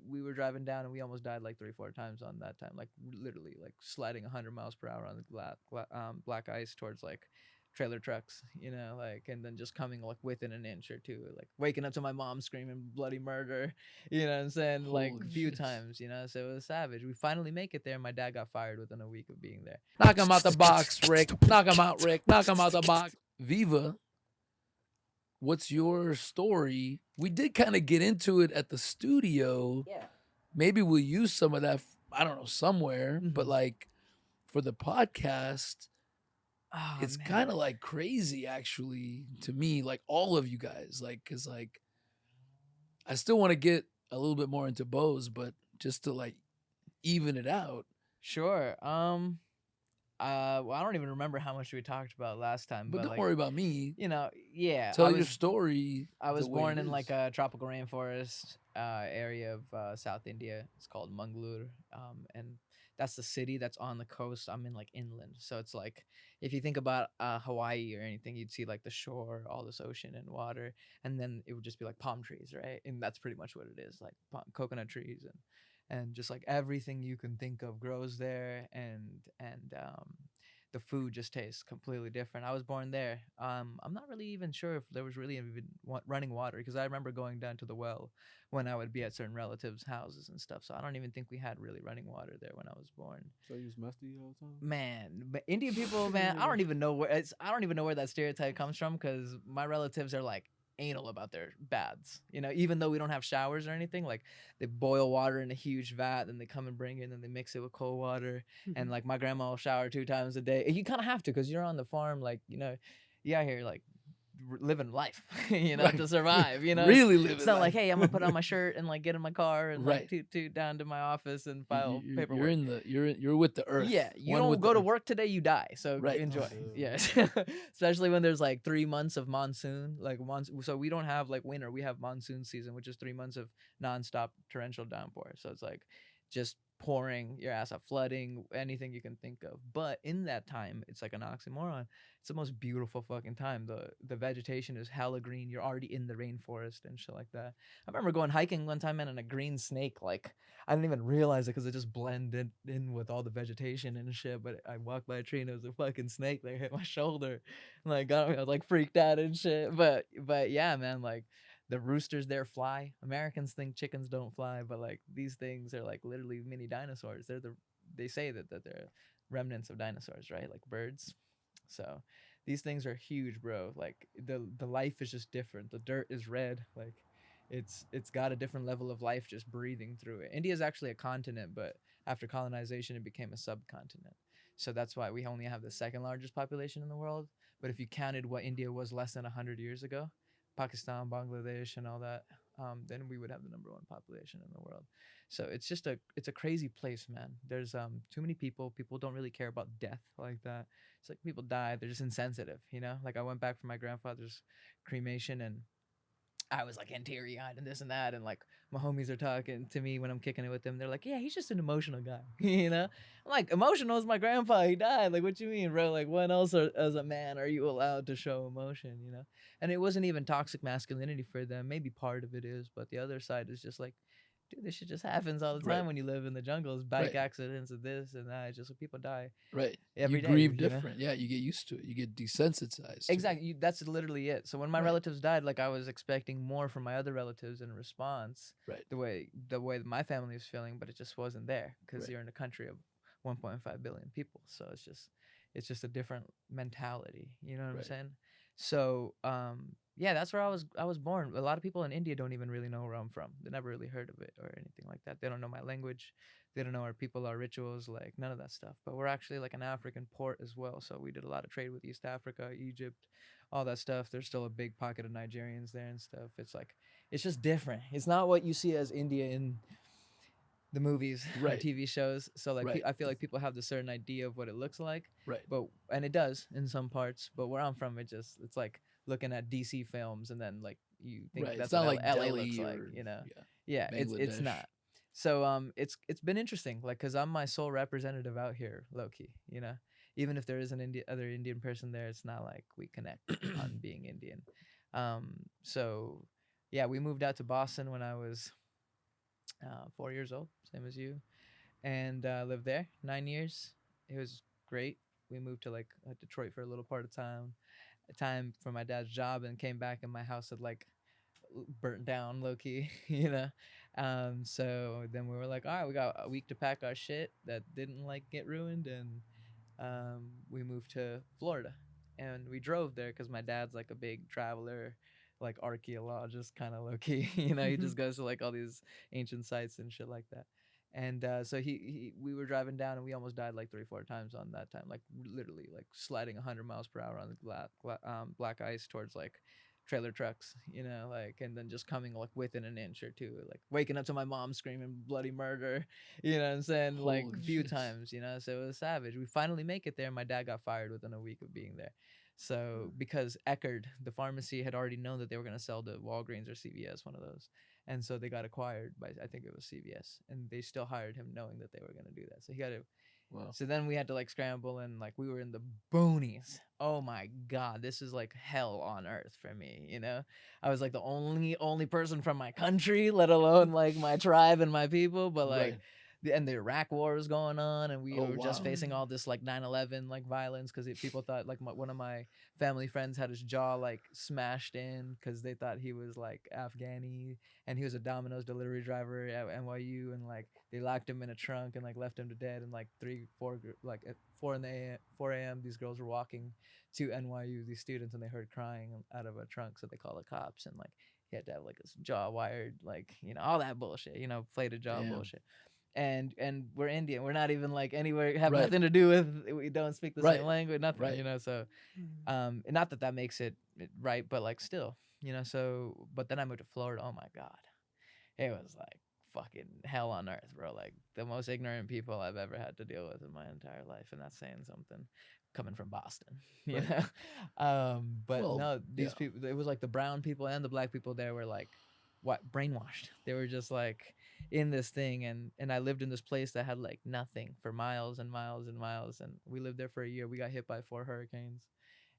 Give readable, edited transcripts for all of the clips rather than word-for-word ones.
We were driving down and we almost died like 3 4 times on that time, like literally like sliding 100 miles per hour on the black ice towards like trailer trucks, like, and then just coming like within an inch or two, like waking up to my mom screaming bloody murder, what I'm saying, like Holy a few shit. times, so it was savage. We finally make it there. My dad got fired within a week of being there. Knock him out the box, Rick. Knock him out, Rick. Knock him out the box. Viva, what's your story? We did kind of get into it at the studio. Yeah. Maybe we'll use some of that, I don't know, somewhere, but Mhm. like for the podcast, Oh it's man. kind of like crazy actually to me, like all of you guys, like, cause like I still want to get a little bit more into bows, but just to like even it out. Sure. Well, I don't even remember how much we talked about last time, But but don't like, worry about me. yeah, Tell your story I the was way it born in like is. a tropical rainforest area of South India. It's called Mangalore, and that's the city that's on the coast. I'm in like inland, so it's like if you think about Hawaii or anything, you'd see like the shore, all this ocean and water, and then it would just be like palm trees, right? And that's pretty much what it is, like coconut trees and just like everything you can think of grows there, and the food just tastes completely different. I was born there. I'm not really even sure if there was really even running water because I remember going down to the well when I would be at certain relatives' houses and stuff. So I don't even think we had really running water there when I was born. So you was musty all the Man, but Indian people, man, I time? don't even know where I don't even know where that stereotype comes from because my relatives are like anal about their baths. Even though we don't have showers or anything, like they boil water in a huge vat, then they come and bring it, and then they mix it with cold water. And like my grandma will shower 2 times a day. And you kind of have to because you're on the farm, like you out here like living life, Right. to survive. Really It's living not like, life. hey, I'm gonna put on my shirt and like get in my car and like Right. toot down to my office and You, file you're paperwork. in the you're with the earth. Yeah, you One don't with the go to earth. work today, you die. So Right. Oh, enjoy. damn. Yes, especially when there's like 3 months of monsoon, like So we don't have like winter; we have monsoon season, which is 3 months of nonstop torrential downpour. So it's like just pouring your ass off, flooding, anything you can think of. But in that time, it's like an oxymoron. It's the most beautiful fucking time. The vegetation is hella green. You're already in the rainforest and shit like that. I remember going hiking one time, man, and a green snake like I didn't even realize it because it just blended in with all the vegetation and shit. But I walked by a tree and it was a fucking snake that hit my shoulder, and like got me. I was like freaked out and shit. But yeah, man, like the roosters there fly. Americans think chickens don't fly, but like these things are like literally mini dinosaurs. They say that they're remnants of dinosaurs, right? Like birds. So these things are huge, bro. Like the life is just different. The dirt is red. Like it's got a different level of life just breathing through it. India is actually a continent, but after colonization, it became a subcontinent. So that's why we only have the second largest population in the world. But if you counted what India was less than 100 years ago, Pakistan, Bangladesh, and all that, then we would have the number one population in the world. So it's a crazy place, man. There's too many people. People don't really care about death like that. It's like people die, they're just insensitive. Like I went back for my grandfather's cremation and I was like teary eyed and this and that, and like my homies are talking to me when I'm kicking it with them. They're like, "Yeah, he's just an emotional guy," I'm like, "Emotional is my grandpa. He died. Like, what you mean, bro? Like, when else as a man are you allowed to show emotion? And it wasn't even toxic masculinity for them. Maybe part of it is, but the other side is just like, dude, this shit just happens all the Right. time when you live in the jungles. Bike Right. accidents and this and that. It's just like people die Right. You every day. grieve different. Yeah, you get used to it. You get desensitized to it. Exactly. That's literally it. So when my Right. relatives died, like I was expecting more from my other relatives in response, Right. the way that my family was feeling, but it just wasn't there because Right. you're in a country of 1.5 billion people. So it's just a different mentality. You know what I'm Right. saying? So yeah, that's where I was born. A lot of people in India don't even really know where I'm from. They never really heard of it or anything like that. They don't know my language. They don't know our people, our rituals, like none of that stuff. But we're actually like an African port as well. So we did a lot of trade with East Africa, Egypt, all that stuff. There's still a big pocket of Nigerians there and stuff. It's just different. It's not what you see as India in the movies or Right. TV shows. So like Right. I feel like people have the certain idea of what it looks like, Right. but and it does in some parts. But where I'm from, it's like looking at DC films and then like you think Right. It's that's what not like LA looks Delhi like, or yeah, Yeah, it's Bangladesh. not. So it's been interesting, like, cause I'm my sole representative out here, low key. Even if there is an other Indian person there, it's not like we connect on being Indian. So yeah, we moved out to Boston when I was 4 years old, same as you, and lived there 9 years. It was great. We moved to like Detroit for a little part of time for my dad's job, and came back, and my house had like burnt down low key, you know. So then we were like, all right, we got a week to pack our shit that didn't like get ruined, and we moved to Florida, and we drove there because my dad's like a big traveler, like archaeologist, kind of low key. You know, he just goes to like all these ancient sites and shit like that. And so we were driving down, and we almost died like 3 4 times on that time, like literally like sliding 100 miles per hour on the black ice towards like trailer trucks, you know, like, and then just coming like within an inch or two, like waking up to my mom screaming bloody murder, you know what I'm saying? Like Holy a few shit. times, you know, so it was savage. We finally make it there. My dad got fired within a week of being there. So because Eckerd, the pharmacy, had already known that they were going to sell to Walgreens or CVS, one of those. And so they got acquired by, I think it was CVS, and they still hired him knowing that they were going to do that. So he got to Wow. so then we had to like scramble, and like we were in the boonies. Oh my god, this is like hell on earth for me, you know? I was like the only person from my country, let alone like my tribe and my people, but like Right. and the Iraq war was going on, and we Oh were just wow. facing all this like 9/11 like violence because people thought like one of my family friends had his jaw like smashed in because they thought he was like Afghani, and he was a Domino's delivery driver at NYU, and like they locked him in a trunk and like left him to dead. And like 3 4 like at 4 a.m. these girls were walking to NYU, these students, and they heard crying out of a trunk, so they called the cops. And like he had to have like his jaw wired, like, you know, all that bullshit, you know, plated jaw Damn. bullshit. And we're Indian. We're not even like anywhere, have Right. nothing to do with, we don't speak the same Right. language, nothing, Right. you know. So and not that that makes it right, but like still, you know. So but then I moved to Florida. Oh my god, it was like fucking hell on earth, bro. Like the most ignorant people I've ever had to deal with in my entire life, and that's saying something coming from Boston, you Right. know. But Well, no, yeah. these people, it was like the brown people and the black people there were like what, brainwashed. They were just like in this thing, and I lived in this place that had like nothing for miles and miles and miles, and we lived there for a year. We got hit by 4 hurricanes,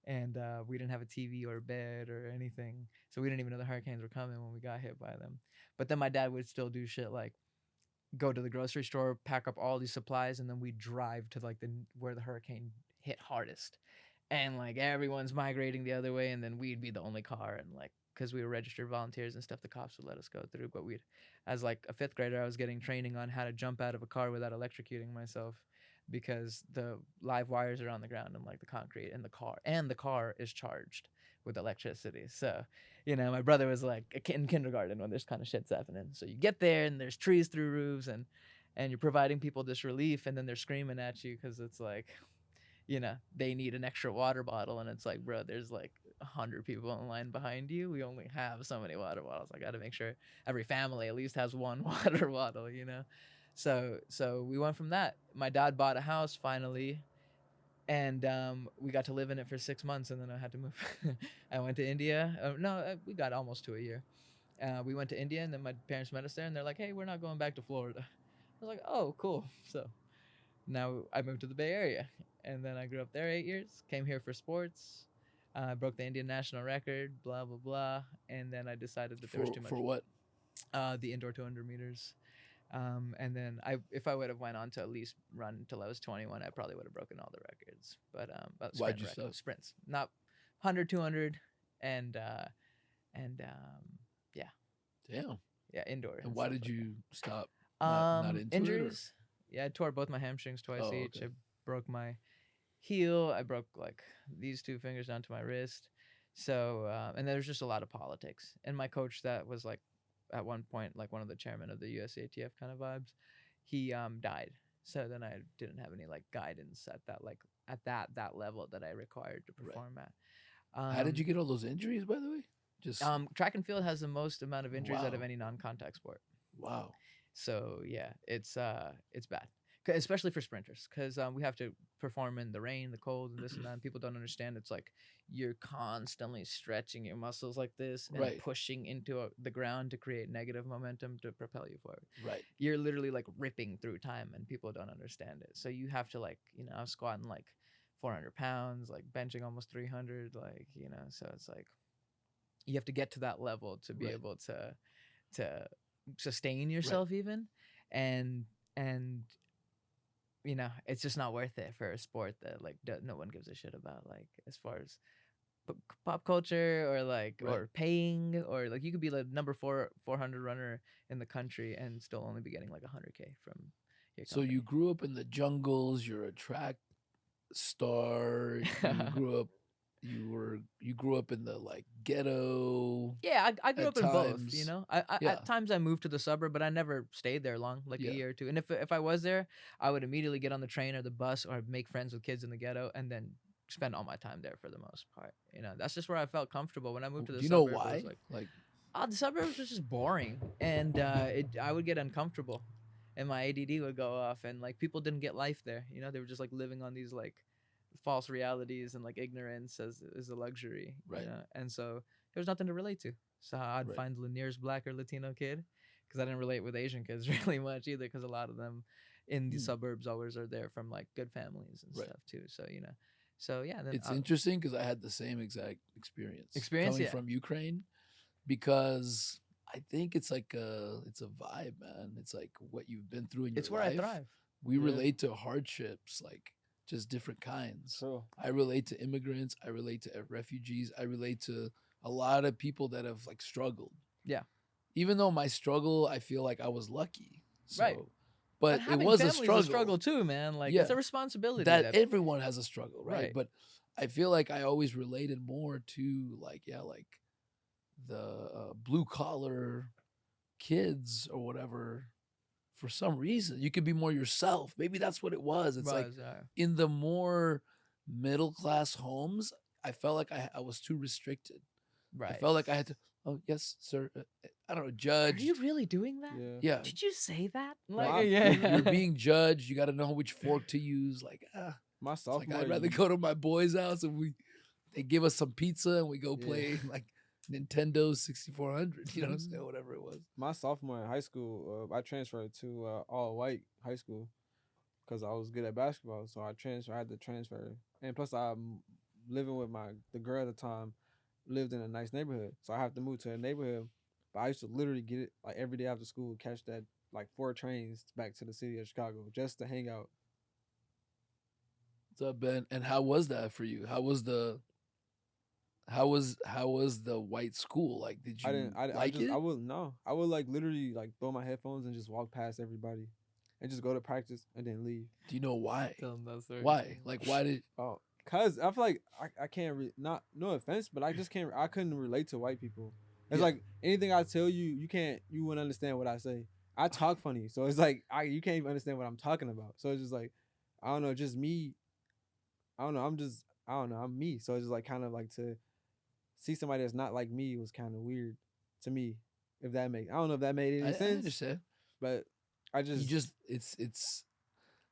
and we didn't have a TV or a bed or anything, so we didn't even know the hurricanes were coming when we got hit by them. But then my dad would still do shit like go to the grocery store, pack up all these supplies, and then we drive to like the where the hurricane hit hardest, and like everyone's migrating the other way, and then we'd be the only car, and like because we were registered volunteers and stuff, the cops would let us go through. But we'd, as like a fifth grader, I was getting training on how to jump out of a car without electrocuting myself, because the live wires are on the ground and like the concrete in the car, and the car is charged with electricity. So, you know, my brother was like in kindergarten when this kind of shit's happening. So you get there, and there's trees through roofs, and you're providing people this relief, and then they're screaming at you because it's like, you know, they need an extra water bottle, and it's like, bro, there's like 100 people in line behind you. We only have so many water bottles. I got to make sure every family at least has one water bottle, you know. So we went from that. My dad bought a house finally, and we got to live in it for 6 months, and then I had to move. I went to India. No, we got almost to a year. We went to India, and then my parents met us there, and they're like, hey, we're not going back to Florida. I was like, oh, cool. So now I moved to the Bay Area, and then I grew up there 8 years. Came here for sports. I broke the Indian national record. Blah blah blah. And then I decided that there was too much. For what? The indoor 200 meters. And then if I would have went on to at least run until I was 21, I probably would have broken all the records. But Why'd sprint you records, stop? sprints, not 100, 200, and and yeah, Damn. yeah, indoor And and why stuff did like you stop? Not that. into it, or? Injuries. Yeah, I tore both my hamstrings twice Oh, each. okay. I broke my heel. I broke like these two fingers down to my wrist. So and there was just a lot of politics. And my coach, that was like at one point like one of the chairman of the USATF kind of vibes, he died. So then I didn't have any like guidance at that like at that level that I required to Right. perform at. How did you get all those injuries, by the way? Just Track and field has the most amount of injuries out of wow, any non-contact sport. wow. So yeah, it's bad, especially for sprinters, because we have to perform in the rain, the cold, and this and that. And people don't understand. It's like you're constantly stretching your muscles like this and Right, pushing into the ground to create negative momentum to propel you forward. right. You're literally like ripping through time, and people don't understand it. So you have to like, you know, I was squatting like 400 pounds, like benching almost 300, like, you know. So it's like you have to get to that level to be Right. able to sustain yourself even, and and it's just not worth it for a sport that like no one gives a shit about, like as far as pop culture or like Right. or paying, or like you could be like number 400 runner in the country and still only be getting like 100K from your So company. you grew up in the jungles. You're a track star. You grew up in the like ghetto Yeah, I grew at up in both. times. I Yeah, at times I moved to the suburb, but I never stayed there long, like a yeah. year or two. And if I was there, I would immediately get on the train or the bus or make friends with kids in the ghetto, and then spend all my time there for the most part. That's just where I felt comfortable. When I moved to Do the you know suburb, it was why? like, Like, the suburbs was just boring, and I would get uncomfortable, and my ADD would go off, and like people didn't get life there. They were just like living on these like false realities, and like ignorance as a luxury. right, And so there was nothing to relate to. So I'd right. find the nearest black or Latino kid, because I didn't relate with Asian kids really much either, because a lot of them in the Hmm, suburbs always are there from like good families and right. stuff too. So yeah, then It's interesting because I had the same exact experience experience, coming yeah, from Ukraine because I think it's a vibe, man. It's like what you've been through in your it's where I life. thrive. We Yeah. relate to hardships, like just different kinds. True. I relate to immigrants. I relate to refugees. I relate to a lot of people that have like struggled. Yeah. Even though my struggle, I feel like I was lucky. So, Right. but it having was a family's struggle. a struggle too, man. Like Yeah. it's a responsibility That everyone has a struggle, right? Right. But I feel like I always related more to like the blue collar kids or whatever. For some reason, you could be more yourself. Maybe that's what it was. It's like in the more middle class homes, I felt like I was too restricted. right. I felt like I had to. Oh yes, sir. I don't know, Are judged. you really doing that? Yeah. Yeah, Did you say that? Right. Like, you're being judged. You got to know which fork to use. Like, My it's like sophomore I'd rather year- go to my boys' house and they give us some pizza and we go Yeah. play like Nintendo 6400. You know what I'm saying? Whatever it was. my sophomore in high school, I transferred to all white high school because I was good at basketball. So I had to transfer, and plus I'm living with the girl at the time lived in a nice neighborhood, so I have to move to a neighborhood. But I used to literally get it like every day after school, catch that like 4 trains back to the city of Chicago just to hang out. What's up, Ben? And how was that for you? How was the white school? Like, did you it? I would no. I would like literally like throw my headphones and just walk past everybody and just go to practice and then leave. Do you know why? Tell them that story. Why? Like, why did? Oh, cause I feel like I can't not no offense, but I just can't I couldn't relate to white people. It's Yeah. like anything I tell you, you wouldn't understand what I say. I talk funny, so it's like you can't even understand what I'm talking about. So it's just like I don't know, just me. I don't know. I don't know. I'm me. So it's just like kind of like to see somebody that's not like me was kind of weird to me. If that I don't know if that made any I sense, understand. but It's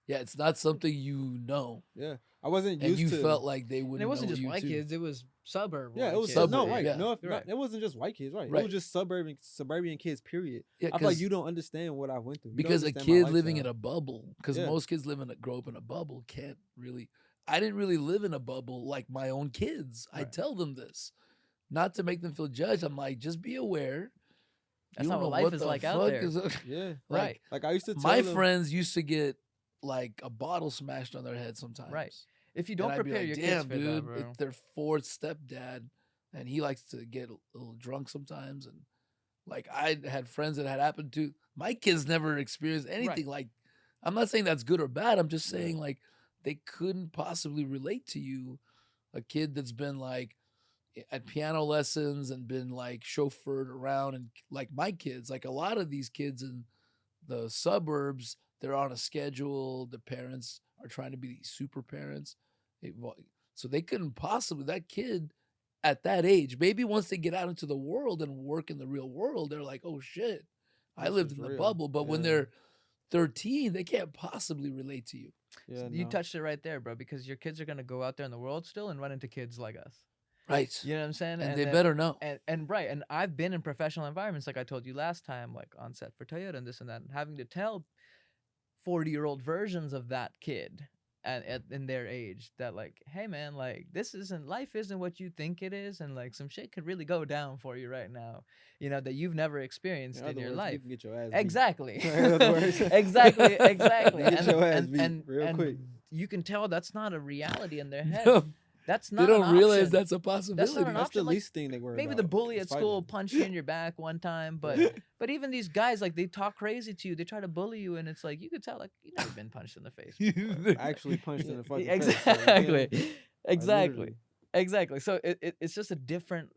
it's not something you know. yeah. I wasn't And used you to. felt like they And wouldn't it wasn't know just you white too. kids; it was suburb. Yeah, it was kids. Suburb, no right. yeah. No, if Right. it wasn't just white kids, right? Right. It was just suburban kids. Period. Yeah, I feel like 'cause- you don't understand what I went through. You don't because a understand my kid living in lifestyle. a bubble, because Yeah. most kids grow up in a bubble can't really. I didn't really live in a bubble like my own kids. I Right. tell them this, not to make them feel judged. I'm like, just be aware. That's You not don't what know life is the like out fuck there. Yeah, Right. Like I used to tell My them, friends used to get like a bottle smashed on their head sometimes. Right. If you And don't I'd be prepare like, your damn, kids for dude, that, bro. it's their fourth stepdad, and he likes to get a little drunk sometimes. And like I had friends that had happened to my kids never experienced anything like. I'm not saying that's good or bad. I'm just saying like they couldn't possibly relate to you, a kid that's been like at piano lessons and been like chauffeured around, and like my kids, like a lot of these kids in the suburbs, they're on a schedule. The parents are trying to be these super parents. So they couldn't possibly, that kid at that age, maybe once they get out into the world and work in the real world, they're like, oh shit, I This lived is in the real. bubble. But when Yeah. they're 13, they can't possibly relate to you. yeah, You no. touched it right there, bro. Because your kids are gonna go out there in the world still and run into kids like us. Right. You know what I'm saying? And they then- better know. And right, and I've been in professional environments, like I told you last time, like on set for Toyota and this and that, and having to tell 40-year-old versions of that kid in their age that like, hey man, like life isn't what you think it is, and like some shit could really go down for you right now, that you've never experienced In in other your words, you life. can get your ass beat. Exactly. In other words. Exactly. Get your ass beat And real quick. you can tell that's not a reality in their head. No, That's they not an don't realize option. that's a That's not possibility. an That's the option. Like, least thing they worry maybe about. the bully is at school fighting. punched you in your back one time, but even these guys, like, they talk crazy to you. They try to bully you, and it's like you could tell, like, you've never been punched in the face before. Actually punched in the fucking Exactly. face. So, yeah, Exactly. literally. Exactly. So it's just a different.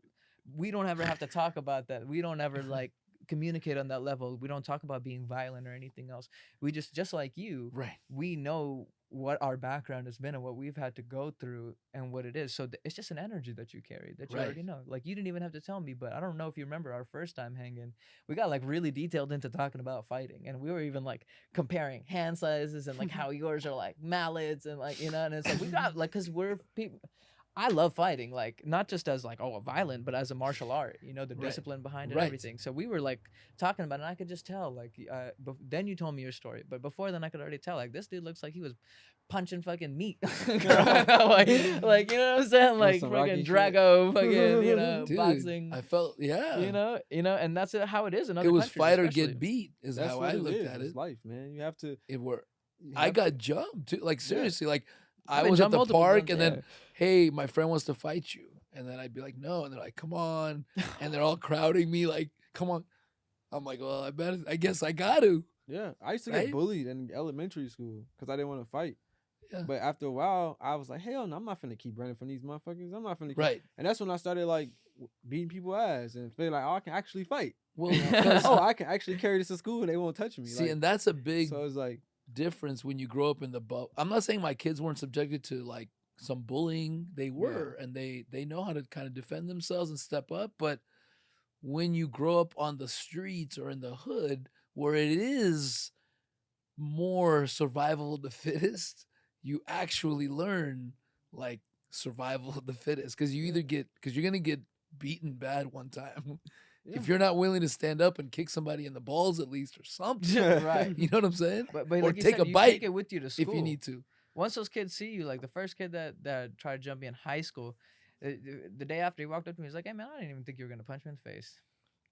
We don't ever have to talk about that. We don't ever like communicate on that level. We don't talk about being violent or anything else. We just like you. Right. We know what our background has been and what we've had to go through and what it is. So it's just an energy that you carry that you Right. already know. Like, you didn't even have to tell me, but I don't know if you remember our first time hanging. We got like really detailed into talking about fighting, and we were even like comparing hand sizes and like how yours are like mallets and like, and it's like we got like, because we're people. I love fighting, like not just as like violent, but as a martial art. The Right. discipline behind it, Right. everything. So we were like talking about it, and I could just tell. Like, then you told me your story, but before then I could already tell. Like, this dude looks like he was punching fucking meat, like you know what I'm saying, like some fucking Rocky shit. Drago, fucking Dude, boxing. I felt, yeah. And that's how it is in other It was countries, fight or especially. get beat is That's how what I it looked is. at It's it. life, man. You have to. It were. you I have got to- jumped too. Like, Yeah. seriously, like I I've been was at jumped the multiple park times, and yeah. then, hey, my friend wants to fight you. And then I'd be like, no. And they're like, come on. And they're all crowding me like, come on. I'm like, well, I guess I got to. Yeah, I used to Right? get bullied in elementary school because I didn't want to fight. Yeah. But after a while, I was like, hell no, I'm not finna keep running from these motherfuckers. I'm not finna keep. Right. And that's when I started like beating people ass and feeling like, oh, I can actually fight. Well, Oh, I can actually carry this to school and they won't touch me. see, like, and that's a big so it's like, difference when you grow up in the I'm not saying my kids weren't subjected to like some bullying. They were, and they know how to kind of defend themselves and step up. But when you grow up on the streets or in the hood where it is more survival of the fittest, you actually learn like survival of the fittest because you either because you're gonna get beaten bad one time. yeah. If you're not willing to stand up and kick somebody in the balls at least or something, Right. you know what I'm saying? But or like you take said, a you bite take it with you to school if you need to. Once those kids see you, like the first kid that tried to jump me in high school, the day after he walked up to me, he's like, "Hey man, I didn't even think you were gonna punch me in the face."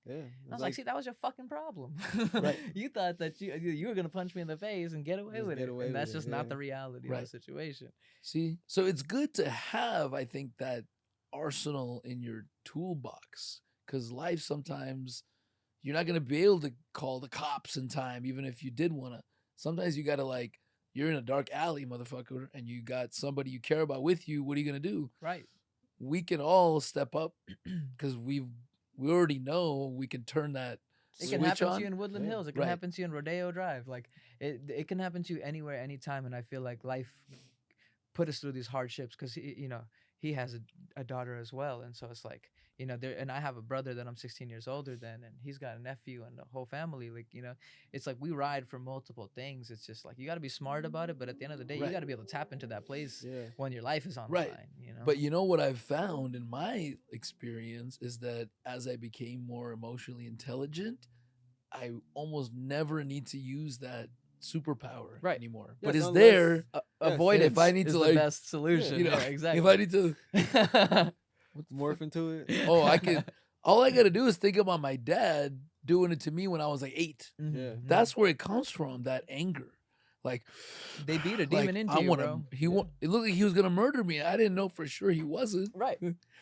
Yeah. I was like, "See, that was your fucking problem. Right. You thought that you were gonna punch me in the face and get away Just with get it, away and with that's it, just not yeah. the reality Right. of the situation." See, so it's good to have, I think, that arsenal in your toolbox because life sometimes you're not gonna be able to call the cops in time, even if you did wanna. Sometimes you gotta like you're in a dark alley, motherfucker, and you got somebody you care about with you. What are you gonna do? Right. We can all step up because we already know we can turn that It can switch happen on. to you in Woodland Yeah. Hills. It can Right. happen to you in Rodeo Drive. Like it can happen to you anywhere, anytime. And I feel like life put us through these hardships because he has a daughter as well, and so it's like there. And I have a brother that I'm 16 years older than, and he's got a nephew and a whole family. Like it's like we ride for multiple things. It's just like you got to be smart about it, but at the end of the day, you Right. got to be able to tap into that place Yeah. when your life is on Right. the line. But you know what I've found in my experience is that as I became more emotionally intelligent, I almost never need to use that superpower Right. anymore. Yes, but it's unless- there. Yes, Avoidance if I need is to, the like, best solution. you know, Yeah, exactly. If I need to, Morph into it. oh, I can. All I got to do is think about my dad doing it to me when I was like 8. Mhm, Yeah. mhm. That's where it comes from. That anger, like They beat a like, demon into I you, wanna, bro. He it looked like he was gonna murder me. I didn't know for sure he wasn't. Right.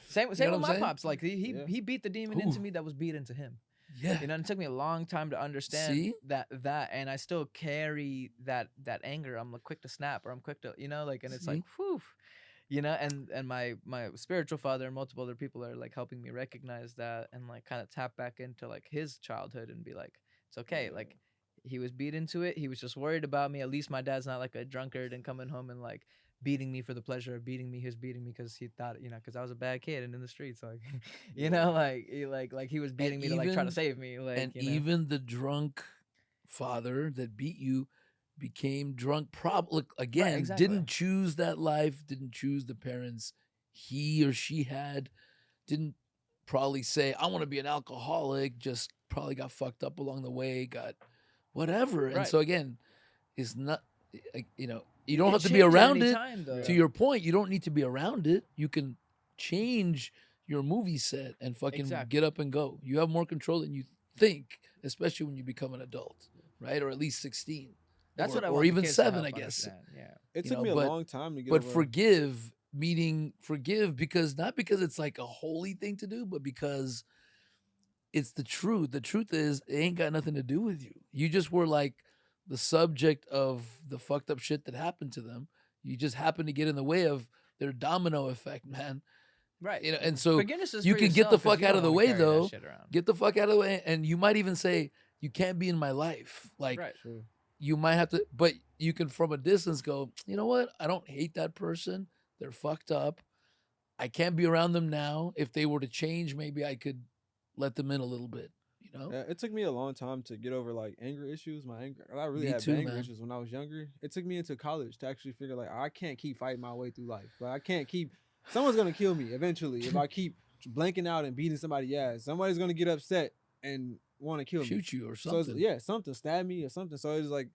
Same know with what I'm my saying? pops. Like Yeah. he beat the demon into Ooh. me that was beat into him. Yeah. And it took me a long time to understand See? that, and I still carry that anger. I'm like quick to snap, or I'm quick to, and it's like, See? whew, and my spiritual father and multiple other people are like helping me recognize that and like kind of tap back into like his childhood and be like, it's okay. Like he was beat into it. He was just worried about me. At least my dad's not like a drunkard and coming home and like beating me for the pleasure of beating me. He was beating me because he thought, because I was a bad kid and in the streets, like, like he was beating me to like try to even- save me, like, And even the drunk father that beat you became drunk. Probably again, exactly. didn't choose that life. Didn't choose the parents he or she had. Didn't probably say, "I want to be an alcoholic." Just probably got fucked up along the way. Got whatever. And Right. so again, it's you know, you You don't can have to be change at around any it. time, though. To your point, you don't need to be around it. You can change your movie set and fucking Exactly. get up and go. You have more control than you think, especially when you become an adult, right? Or at least 16. That's or, what I or want the even kids to 7, help I guess. understand. Yeah. It You took know, me a but- long time to get But over. forgive, meaning forgive because not because it's like a holy thing to do, but because it's the truth. The truth is it ain't got nothing to do with you. You just were like the subject of the fucked up shit that happened to them. You just happened to get in the way of their domino effect, man. Right. You know, and so Forgiveness is you for can get the yourself 'cause fuck you out don't of the wanna way carry that though. shit around. Get the fuck out of the way, and you might even say you can't be in my life. Like Right. Sure. you might have to, but you can from a distance go, you know what? I don't hate that person. They're fucked up. I can't be around them now. If they were to change, maybe I could let them in a little bit. You know? It took me a long time to get over like anger issues. My anger, I really Me had too, anger man. issues when I was younger. It took me into college to actually figure like I can't keep fighting my way through life. But I can't keep. Someone's gonna kill me eventually if I keep blanking out and beating somebody ass. Somebody's gonna get upset and want to kill me. Shoot you or So something. something stab me or something. So it's like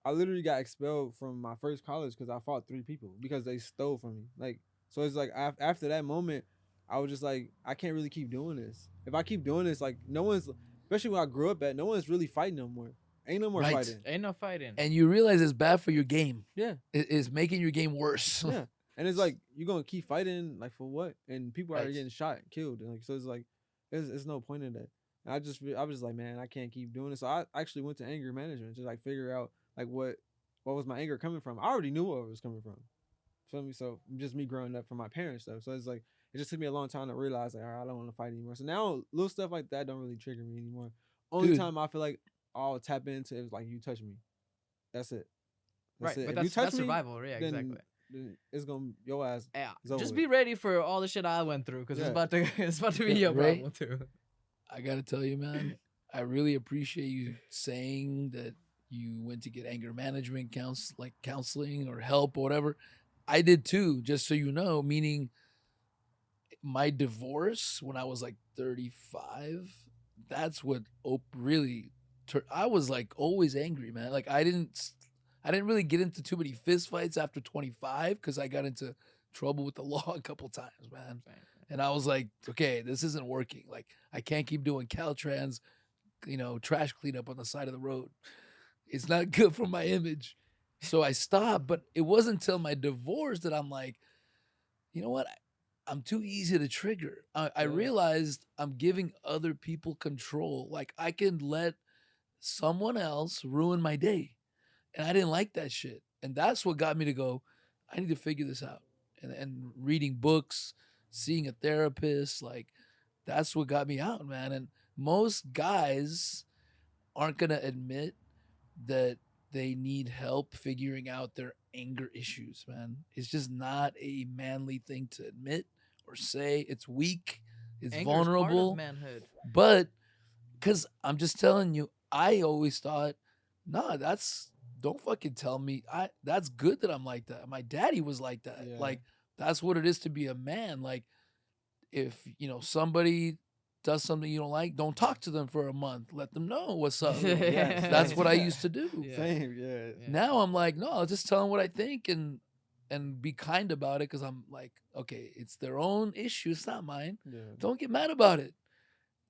I literally got expelled from my first college because I fought 3 people because they stole from me. Like so, it's like after that moment, I was just like, I can't really keep doing this. If I keep doing this, like no one's, especially where I grew up at, no one's really fighting no more. Ain't no more Right. fighting. Ain't no fighting. And you realize it's bad for your game. Yeah, It's making your game worse. yeah. And it's like you're gonna keep fighting like for what? And people are Right. getting shot, and killed, and like so it's like, there's no point in that. And I was just like, man, I can't keep doing this. So I actually went to anger management to like figure out like what was my anger coming from. I already knew where it was coming from. Feel me? So just me growing up from my parents stuff. So it's like it just took me a long time to realize like, all right, I don't want to fight anymore. So now little stuff like that don't really trigger me anymore. Only Dude. time I feel like I'll tap into is like you touch me. That's it. Right. It. But If you that's touch me, survival. Yeah, then, exactly. then it's gonna your ass. Yeah. It's over Just with. be ready for all the shit I went through because Yeah. it's about to be Yeah, your Ray? problem too. I gotta tell you, man, I really appreciate you saying that you went to get anger management counseling or help or whatever. I did too, just so you know, meaning my divorce when I was like 35, that's what really I was like always angry, man. Like I didn't really get into too many fist fights after 25 because I got into trouble with the law a couple times, man. And I was like, okay, this isn't working. Like I can't keep doing Caltrans, trash cleanup on the side of the road. It's not good for my image. So I stopped, but it wasn't until my divorce that I'm like, you know what? I'm too easy to trigger. I Yeah. realized I'm giving other people control. Like I can let someone else ruin my day. And I didn't like that shit. And that's what got me to go, I need to figure this out. And reading books, seeing a therapist, like that's what got me out, man. And most guys aren't going to admit that they need help figuring out their anger issues, man. It's just not a manly thing to admit or say. It's weak. It's Anger is part of vulnerable. manhood. But because I'm just telling you, I always thought, nah, don't fucking tell me. That's good that I'm like that. My daddy was like that. Yeah. Like that's what it is to be a man. Like if somebody does something you don't like, don't talk to them for a month. Let them know what's up. Yes, That's yes. what I used to do. Yeah. Same, yeah. Yeah. Now I'm like, no, I'll just tell them what I think and be kind about it because I'm like, okay, it's their own issue. It's not mine. Yeah. Don't get mad about it.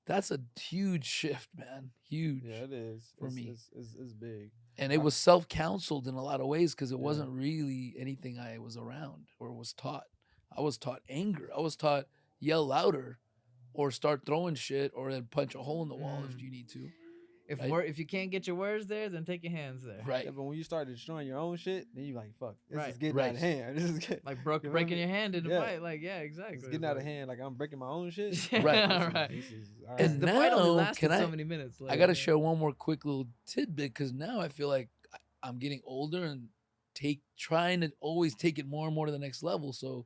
That's a huge shift, man. Huge. Yeah, it is. For It's, me. it's big. And it was self-counseled in a lot of ways because it Yeah. wasn't really anything I was around or was taught. I was taught anger. I was taught yell louder or start throwing shit or then punch a hole in the wall if you need to. Right. If you can't get your words there, then take your hands there. Right. Yeah, but when you start destroying your own shit, then you like, fuck, this Right. is getting Right. out of hand. This is Like You feel breaking me? your hand in a Yeah. fight. Like, yeah, exactly. it's getting out of hand. Like I'm breaking my own shit. Right. Right. This is, all And right. The fight only now, lasted can so I- many minutes. I got to share one more quick little tidbit because now I feel like I'm getting older and trying to always take it more and more to the next level. So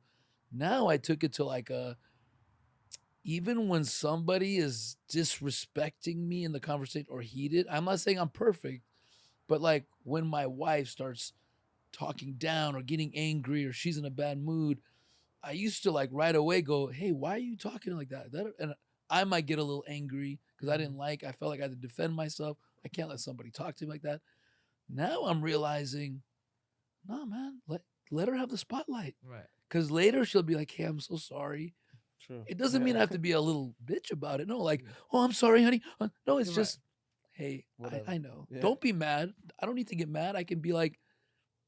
now I took it to like even when somebody is disrespecting me in the conversation or heated, I'm not saying I'm perfect, but like when my wife starts talking down or getting angry or she's in a bad mood, I used to like right away go, hey, why are you talking like that? And I might get a little angry because I felt like I had to defend myself. I can't let somebody talk to me like that. Now I'm realizing No, man, let her have the spotlight. Right. Because later she'll be like, hey, I'm so sorry. True. It doesn't mean I Yeah. have to be a little bitch about it. No, like, oh, I'm sorry, honey. No, it's Right. just, hey, Whatever. I know. Yeah. Don't be mad. I don't need to get mad. I can be like,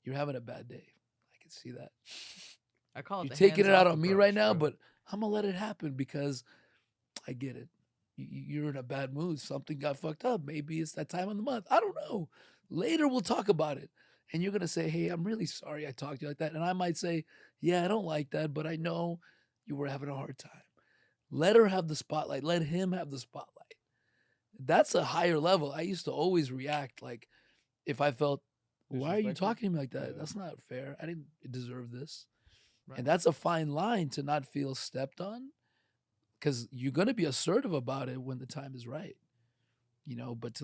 you're having a bad day. I can see that. I call it You're the taking hands it out off on me right approach, now, bro. but I'm going to let it happen because I get it. You're in a bad mood. Something got fucked up. Maybe it's that time of the month. I don't know. Later, we'll talk about it. And you're going to say, hey, I'm really sorry I talked to you like that. And I might say, yeah, I don't like that, but I know you were having a hard time. Let her have the spotlight. Let him have the spotlight. That's a higher level. I used to always react like if I felt, why are you Disrespected. talking to me like that? Yeah. That's not fair. I didn't deserve this. Right. And that's a fine line to not feel stepped on because you're going to be assertive about it when the time is right, but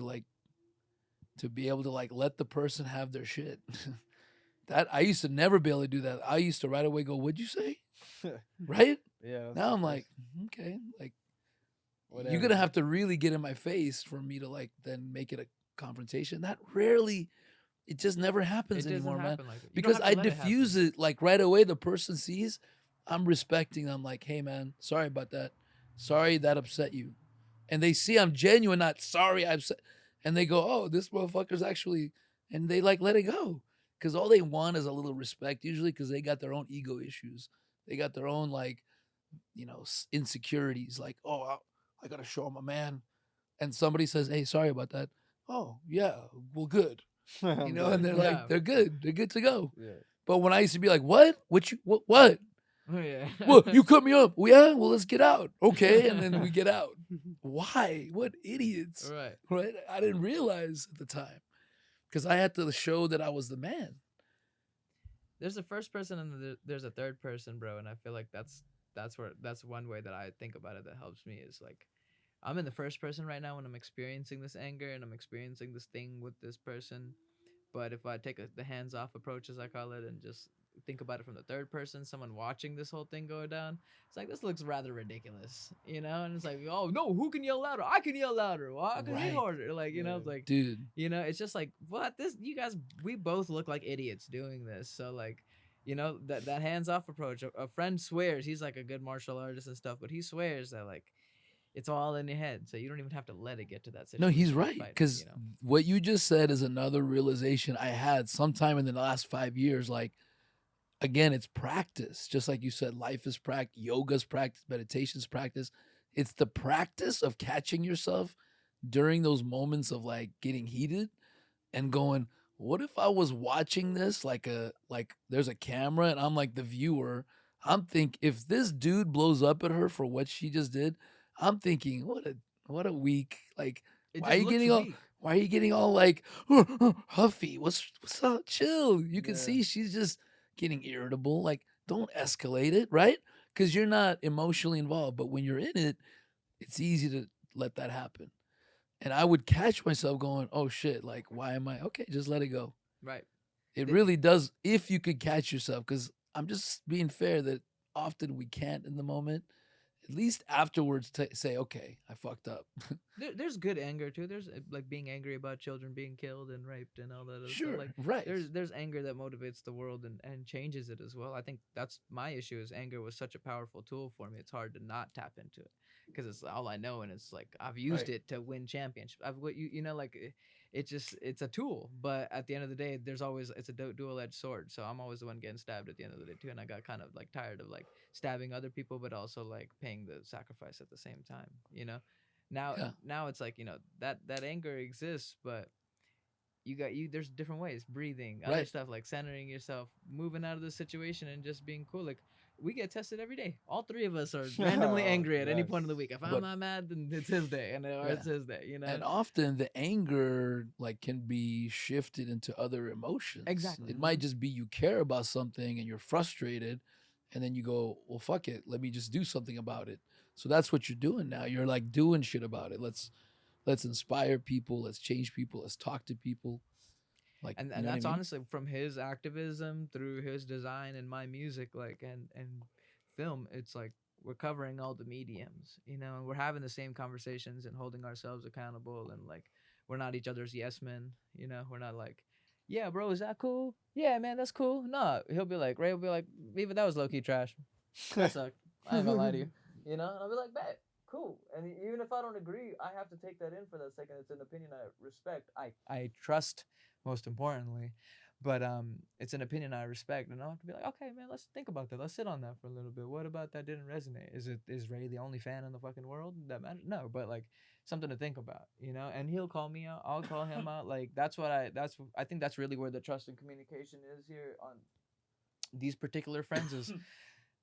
to be able to like let the person have their shit. That I used to never be able to do that. I used to right away go, what'd you say? Right? Yeah. That's Now the I'm like, first- okay, like you're whatever. gonna have to really get in my face for me to like then make it a confrontation. That rarely, it just never happens It doesn't anymore, man. happen like that. You don't Because have to I let it happen. diffuse it like right away. The person sees I'm respecting. I'm like, hey man, sorry about that. Sorry that upset you. And they see I'm genuine, not sorry I upset. And they go, oh, this motherfucker's actually, and they like let it go. Because all they want is a little respect, usually because they got their own ego issues. They got their own like, insecurities. Like, oh, I gotta show him a man. And somebody says, hey, sorry about that. Oh, yeah, well, good. I'm And dead. they're Yeah. like, they're good. They're good to go. Yeah. But when I used to be like, what? What? Yeah. Well, you cut me up. Well, yeah, well, let's get out. Okay. And then we get out. Why? What idiots? Right. Right? I didn't realize at the time because I had to show that I was the man. There's a first person and there's a third person, bro, and I feel like that's one way that I think about it that helps me is like I'm in the first person right now when I'm experiencing this anger and I'm experiencing this thing with this person. But if I take the hands off approach, as I call it, and just think about it from the third person, someone watching this whole thing go down, it's like this looks rather ridiculous, you know? And it's like, oh no, who can yell louder? I can yell louder. Well, I can hit Right. harder. Like, Yeah. it's like, Dude. it's just like, what this? You guys, we both look like idiots doing this. So like, that hands off approach. A friend swears he's like a good martial artist and stuff, but he swears that like it's all in your head, so you don't even have to let it get to that No, situation. he's of right. fighting, Because what you just said is another realization I had sometime in the last 5 years. Like, again, it's practice. Just like you said, life is practice, yoga's practice, meditation's practice. It's the practice of catching yourself during those moments of like getting heated and going, what if I was watching this like there's a camera and I'm like the viewer. I'm think if this dude blows up at her for what she just did, I'm thinking, what a weak, like It why are just you looks getting all weak. why are you getting all like huffy? What's up? Chill. You can Yeah. see she's just getting irritable. Like, don't escalate it, right? Because you're not emotionally involved. But when you're in it, it's easy to let that happen. And I would catch myself going, oh shit, like, why am I okay? Just let it go. Right. It Th- really does, if you could catch yourself, because I'm just being fair that often we can't in the moment. At least afterwards, say, okay, I fucked up. There's good anger too. There's like being angry about children being killed and raped and all that other stuff. Sure, Like right. there's anger that motivates the world and changes it as well. I think that's my issue is anger was such a powerful tool for me. It's hard to not tap into it because it's all I know and it's like I've used Right. it to win championships. I've what you know like it's a tool, but at the end of the day, there's always it's a dual edged sword. So I'm always the one getting stabbed at the end of the day too, and I got kind of like tired of like stabbing other people, but also like paying the sacrifice at the same time. Now Yeah. now it's like that anger exists, but you there's different ways breathing other Right. stuff like centering yourself moving out of the situation and just being cool like we get tested every day. All three of us are randomly angry at any Yes. point of the week. If I'm But not mad, then it's his day, and or yeah. it's his day. And often the anger like can be shifted into other emotions. Exactly. It might just be you care about something and you're frustrated, and then you go, well, fuck it, let me just do something about it. So that's what you're doing now. You're like doing shit about it. Let's inspire people. Let's change people. Let's talk to people. Like, and you and know what I that's mean? honestly from his activism through his design and my music like and film. It's like we're covering all the mediums, and we're having the same conversations and holding ourselves accountable and like we're not each other's yes men. We're not like yeah, bro, is that cool? Yeah, man, that's cool. No, he'll be like, Ray will be like, Viva, that was low key trash. That sucked. I ain't gonna lie to you. You know, and I'll be like, bet, cool. And even if I don't agree, I have to take that in for that second. It's an opinion I respect. I trust, most importantly, but it's an opinion I respect, and I'll have to be like, okay, man, let's think about that. Let's sit on that for a little bit. What about that didn't resonate? Is Ray the only fan in the fucking world that matters? No, but like something to think about, you know. And he'll call me out. I'll call him out. Like I think that's really where the trust and communication is here on these particular friends is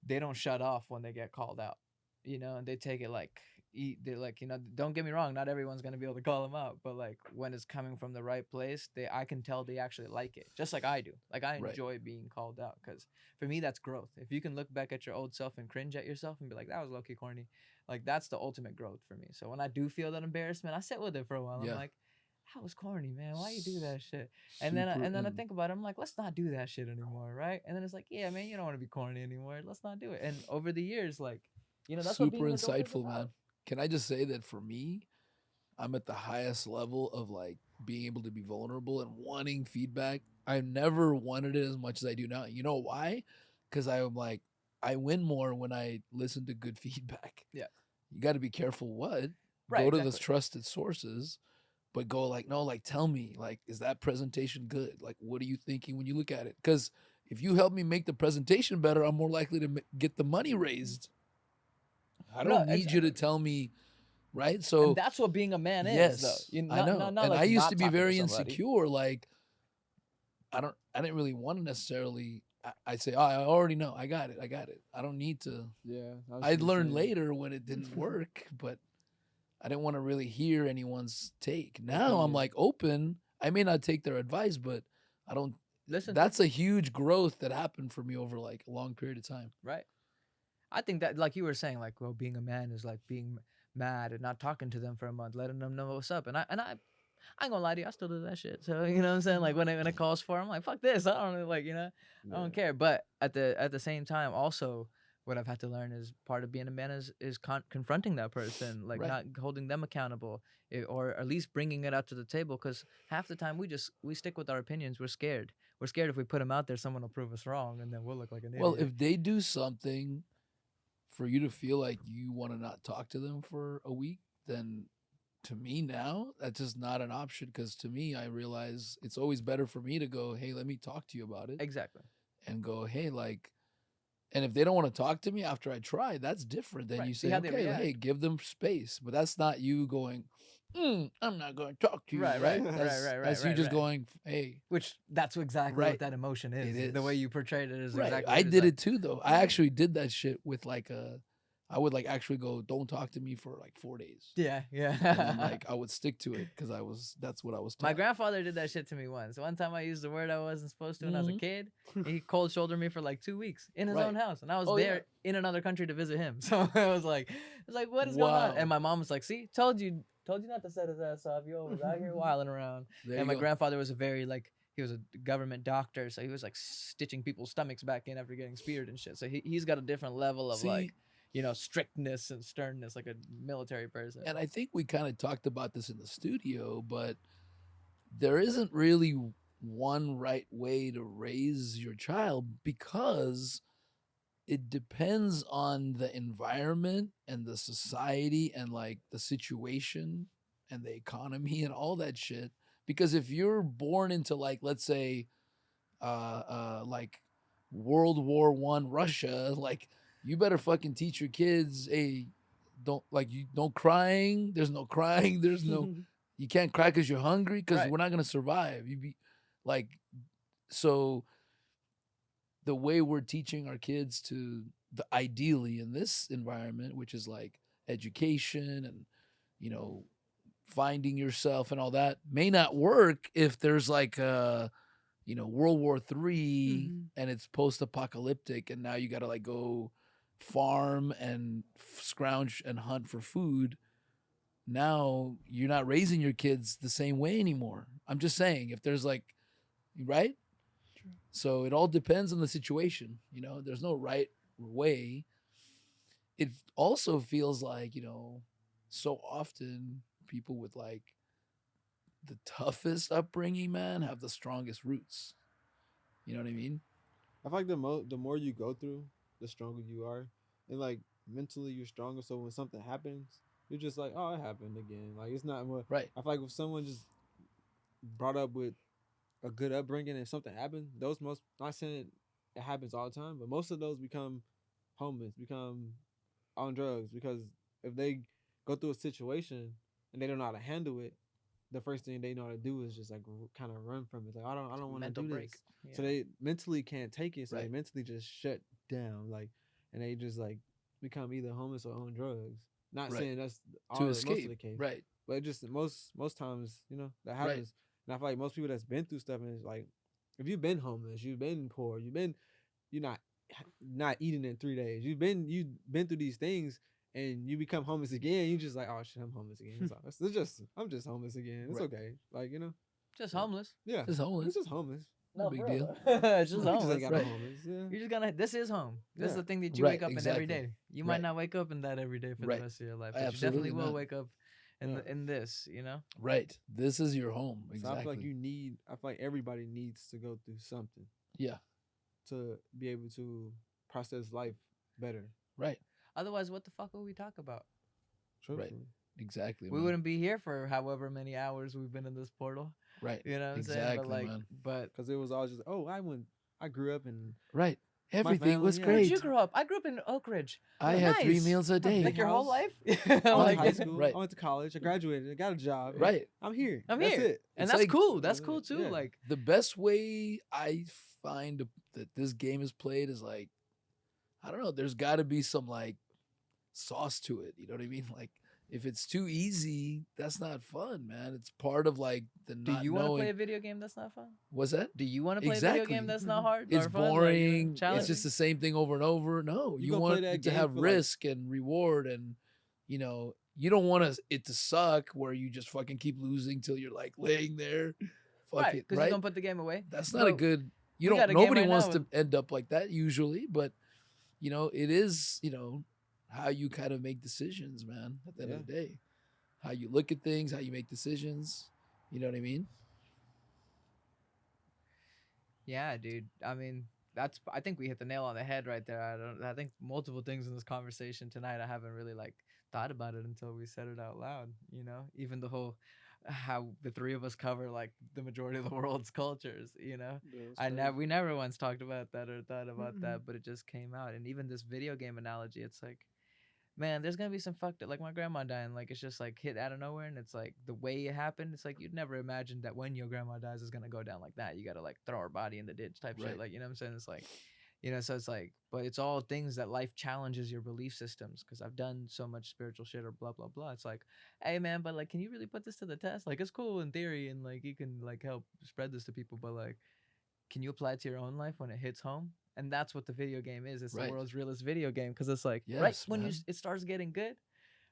they don't shut off when they get called out, you know, and they take it like they're like, you know, don't get me wrong, not everyone's gonna be able to call them out, but like when it's coming from the right place, I can tell they actually like it, just like I do. Like I Right. enjoy being called out because for me that's growth. If you can look back at your old self and cringe at yourself and be like, that was low key corny, like that's the ultimate growth for me. So when I do feel that embarrassment, I sit with it for a while. I'm Yeah. like, that was corny, man. Why you do that shit? Super, And then I think about it. I'm like, let's not do that shit anymore, right? And then it's like, yeah, man, you don't want to be corny anymore. Let's not do it. And over the years, like, you know, that's what super being an adult is insightful, about. man. Can I just say that for me, I'm at the highest level of like being able to be vulnerable and wanting feedback. I never wanted it as much as I do now. You know why? Because I'm like, I win more when I listen to good feedback. Yeah. You got to be careful what. Right, Go to exactly. those trusted sources, but go like, no, like, tell me, like, is that presentation good? Like, what are you thinking when you look at it? Because if you help me make the presentation better, I'm more likely to get the money raised. I No, don't need you to tell me, right? And So that's what being a man is, though. yes, You I not know. not not And I like used to not be talking to very somebody. insecure. Like I didn't really want to necessarily. I'd say, oh, I already know. I got it. I got it. I don't need to. Yeah, I was I'd the learn same. later when it didn't work, but I didn't want to really hear anyone's take. Now I'm Opinion. like open. I may not take their advice, but I don't. Listen to That's a huge growth that happened for me over like a long period of time. right. I think that, like you were saying, like, well, being a man is like being mad and not talking to them for a month, letting them know what's up. I ain't gonna lie to you, I still do that shit. So you know what I'm saying? Like when it calls for, I'm like, fuck this. I don't like, you know, I don't care. But at the same time, also what I've had to learn is part of being a man is confronting that person, like Right. not holding them accountable, or at least bringing it out to the table. Because half the time we stick with our opinions. We're scared. We're scared if we put them out there, someone will prove us wrong, and then we'll look like an Well, idiot. if they do something for you to feel like you want to not talk to them for a week, then to me now, that's just not an option. Because to me, I realize it's always better for me to go, hey, let me talk to you about it, Exactly. and go, hey, like, and if they don't want to talk to me after I try, that's different. Then Right. you See say, how they okay, react. hey, give them space. But that's not you going, I'm not going to talk to you, Right, right? right, That's, right, right, that's right, you just right. going, hey, Which that's exactly right. what that emotion is. It The way is. you portrayed it is Right. exactly I what it is. did Like, it too, though. I actually did that shit with like I would like actually go, don't talk to me for like 4 days. yeah, yeah. And then like I would stick to it because that's what I was taught. My grandfather did that shit to me once. One time I used a word I wasn't supposed to when I was a Mhm. kid. He cold shouldered me for like 2 weeks in his Right. own house, and I was Oh, there yeah. in another country to visit him. So I was like, what is going on? Wow. And my mom was like, see, told you not to set his ass off. You was out here wilding around. There And you my go. grandfather was a very like he was a government doctor, so he was like stitching people's stomachs back in after getting speared and shit. So he's got a different level of See, like, you know, strictness and sternness, like a military person. and I think we kind of talked about this in the studio, but there isn't really one right way to raise your child because it depends on the environment and the society and like the situation and the economy and all that shit. Because if you're born into like, let's say, like World War One Russia, like you better fucking teach your kids, hey, don't like you don't crying. There's no crying. There's no you can't cry because you're hungry because Right. we're not gonna survive. You be like so the way we're teaching our kids to the ideally in this environment, which is like education and you know finding yourself and all that, may not work if there's like you know World War III Mhm. and it's post-apocalyptic and now you got to like go farm and scrounge and hunt for food. Now you're not raising your kids the same way anymore. I'm just saying if there's like right. So it all depends on the situation. You know, there's no right way. It also feels like, you know, so often people with like the toughest upbringing, man, have the strongest roots. You know what I mean? I feel like the more you go through, the stronger you are, and like mentally you're stronger. So when something happens, you're just like, oh, it happened again. Like it's not what Right. I feel like if someone just brought up with a good upbringing and something happened, those most not saying it happens all the time, but most of those become homeless, become on drugs because if they go through a situation and they don't know how to handle it, the first thing they know how to do is just like kind of run from it. Like I don't want to Mental do break. this. Yeah. So they mentally can't take it. So they Right. mentally just shut down. Like, and they just like become either homeless or on drugs. Not Right. saying that's To all most of escape. the case, Right. but it just most times that Right. happens. And I feel like most people that's been through stuff and it's like if you've been homeless, you've been poor, you're not eating in 3 days. You've been through these things and you become homeless again. You just like, oh shit, I'm homeless again. It's just I'm just homeless again. It's Right. okay. Like Just homeless. yeah, Just homeless. it's just homeless. No big deal. It's just You just ain't homeless. got Right. no homeless. Yeah, You're just gonna. This is home. This is Yeah. the thing that you Right, wake up in exactly. every day. You might Right. not wake up in that every day for Right. the rest of your life, but you Absolutely definitely will not. wake up in Yeah. in this. You know. Right. This is your home. So Exactly. I feel like I feel like everybody needs to go through something Yeah. to be able to process life better. Right. Otherwise, what the fuck would we talk about? Truthfully. Exactly. We man. wouldn't be here for however many hours we've been in this portal. Right. You know what I'm saying? Exactly, But like, man. but Because it was all just I grew up in Right. Everything family, was yeah. where'd great. you grow up? I grew up in Oak Ridge. I Oh, had 3 nice. meals a day. Like your whole house. life? I went Like, to high school. Right. I went to college. I graduated. I got a job. Right. I'm here. I'm That's here. it. And It's that's like- cool. That's That's cool it. too. Yeah. Like, The best way I find that this game is played is like, I don't know, there's got to be some like sauce to it. You know what I mean? Like, if it's too easy, that's not fun, man. It's part of like the do not you want to knowing. play a video game that's not fun? What's that? Do you want to play a video Exactly. game that's not hard? It's or fun? Like, boring. It's challenging? just the same thing over and over. No, You you gonna play want that it to game have for, like- risk and reward, and you don't want it to suck where you just fucking keep losing till you're like laying there. Fuck right, it, because right? you don't put the game away. That's not a But good. we got a game Nobody right wants now to end up like that usually, but it is how you kind of make decisions, man. At the end of the day, how you look at things, how you make decisions. You know what I mean? Yeah, dude. I mean, I think we hit the nail on the head right there. I think multiple things in this conversation tonight I haven't really like thought about it until we said it out loud, Even the whole how the three of us cover like the majority of the world's cultures, we never once talked about that or thought about that, but it just came out. And even this video game analogy, it's like, man, there's gonna be some fucked up, like my grandma dying, like it's just like hit out of nowhere, and it's like the way it happened, it's like you'd never imagine that when your grandma dies it's gonna go down like that. You gotta like throw her body in the ditch type shit, Right. like, you know what I'm saying? It's like, so it's like, but it's all things that life challenges your belief systems, because I've done so much spiritual shit or blah blah blah. It's like, hey man, but like, can you really put this to the test? Like, it's cool in theory and like you can like help spread this to people, but like, can you apply it to your own life when it hits home? And that's what the video game is. It's Right. the world's realest video game, because it's like right Yes, when man. it starts getting good,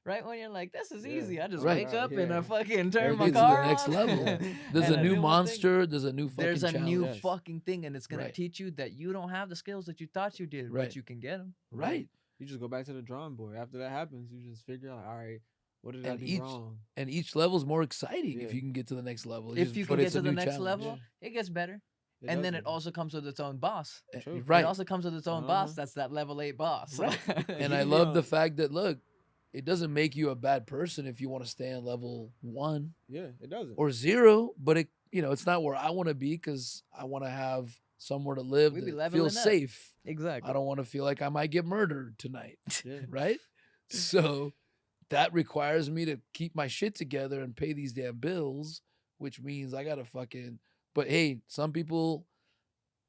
right when you're like, this is Yeah. easy. I just Right. wake up and Yeah. I fucking turn Or my get to the car next on. level. There's and a I new do one thing. monster. There's a new fucking There's a challenge. new Yes. fucking thing, and it's gonna Right. teach you that you don't have the skills that you thought you did, Right. but you can get them. Right. You just go back to the drawing board. After that happens, you just figure out, all right, what did I And do each- wrong? And each level's more exciting if Yeah. you can get to the next level. If you but can get it's to a the new next challenge. level, it gets better. It And does then it. it also comes with its own boss. True. Right. It also comes with its own boss. Uh-huh. That's that level 8 boss. Right. And You I can love be the on- fact that look, it doesn't make you a bad person if you want to stay on level 1 Yeah, it doesn't. or 0, but it's not where I want to be because I want to have somewhere to live We be that leveling feels up. safe. Exactly. I don't want to feel like I might get murdered tonight, Yeah. right? So that requires me to keep my shit together and pay these damn bills, which means I gotta fucking. But hey, some people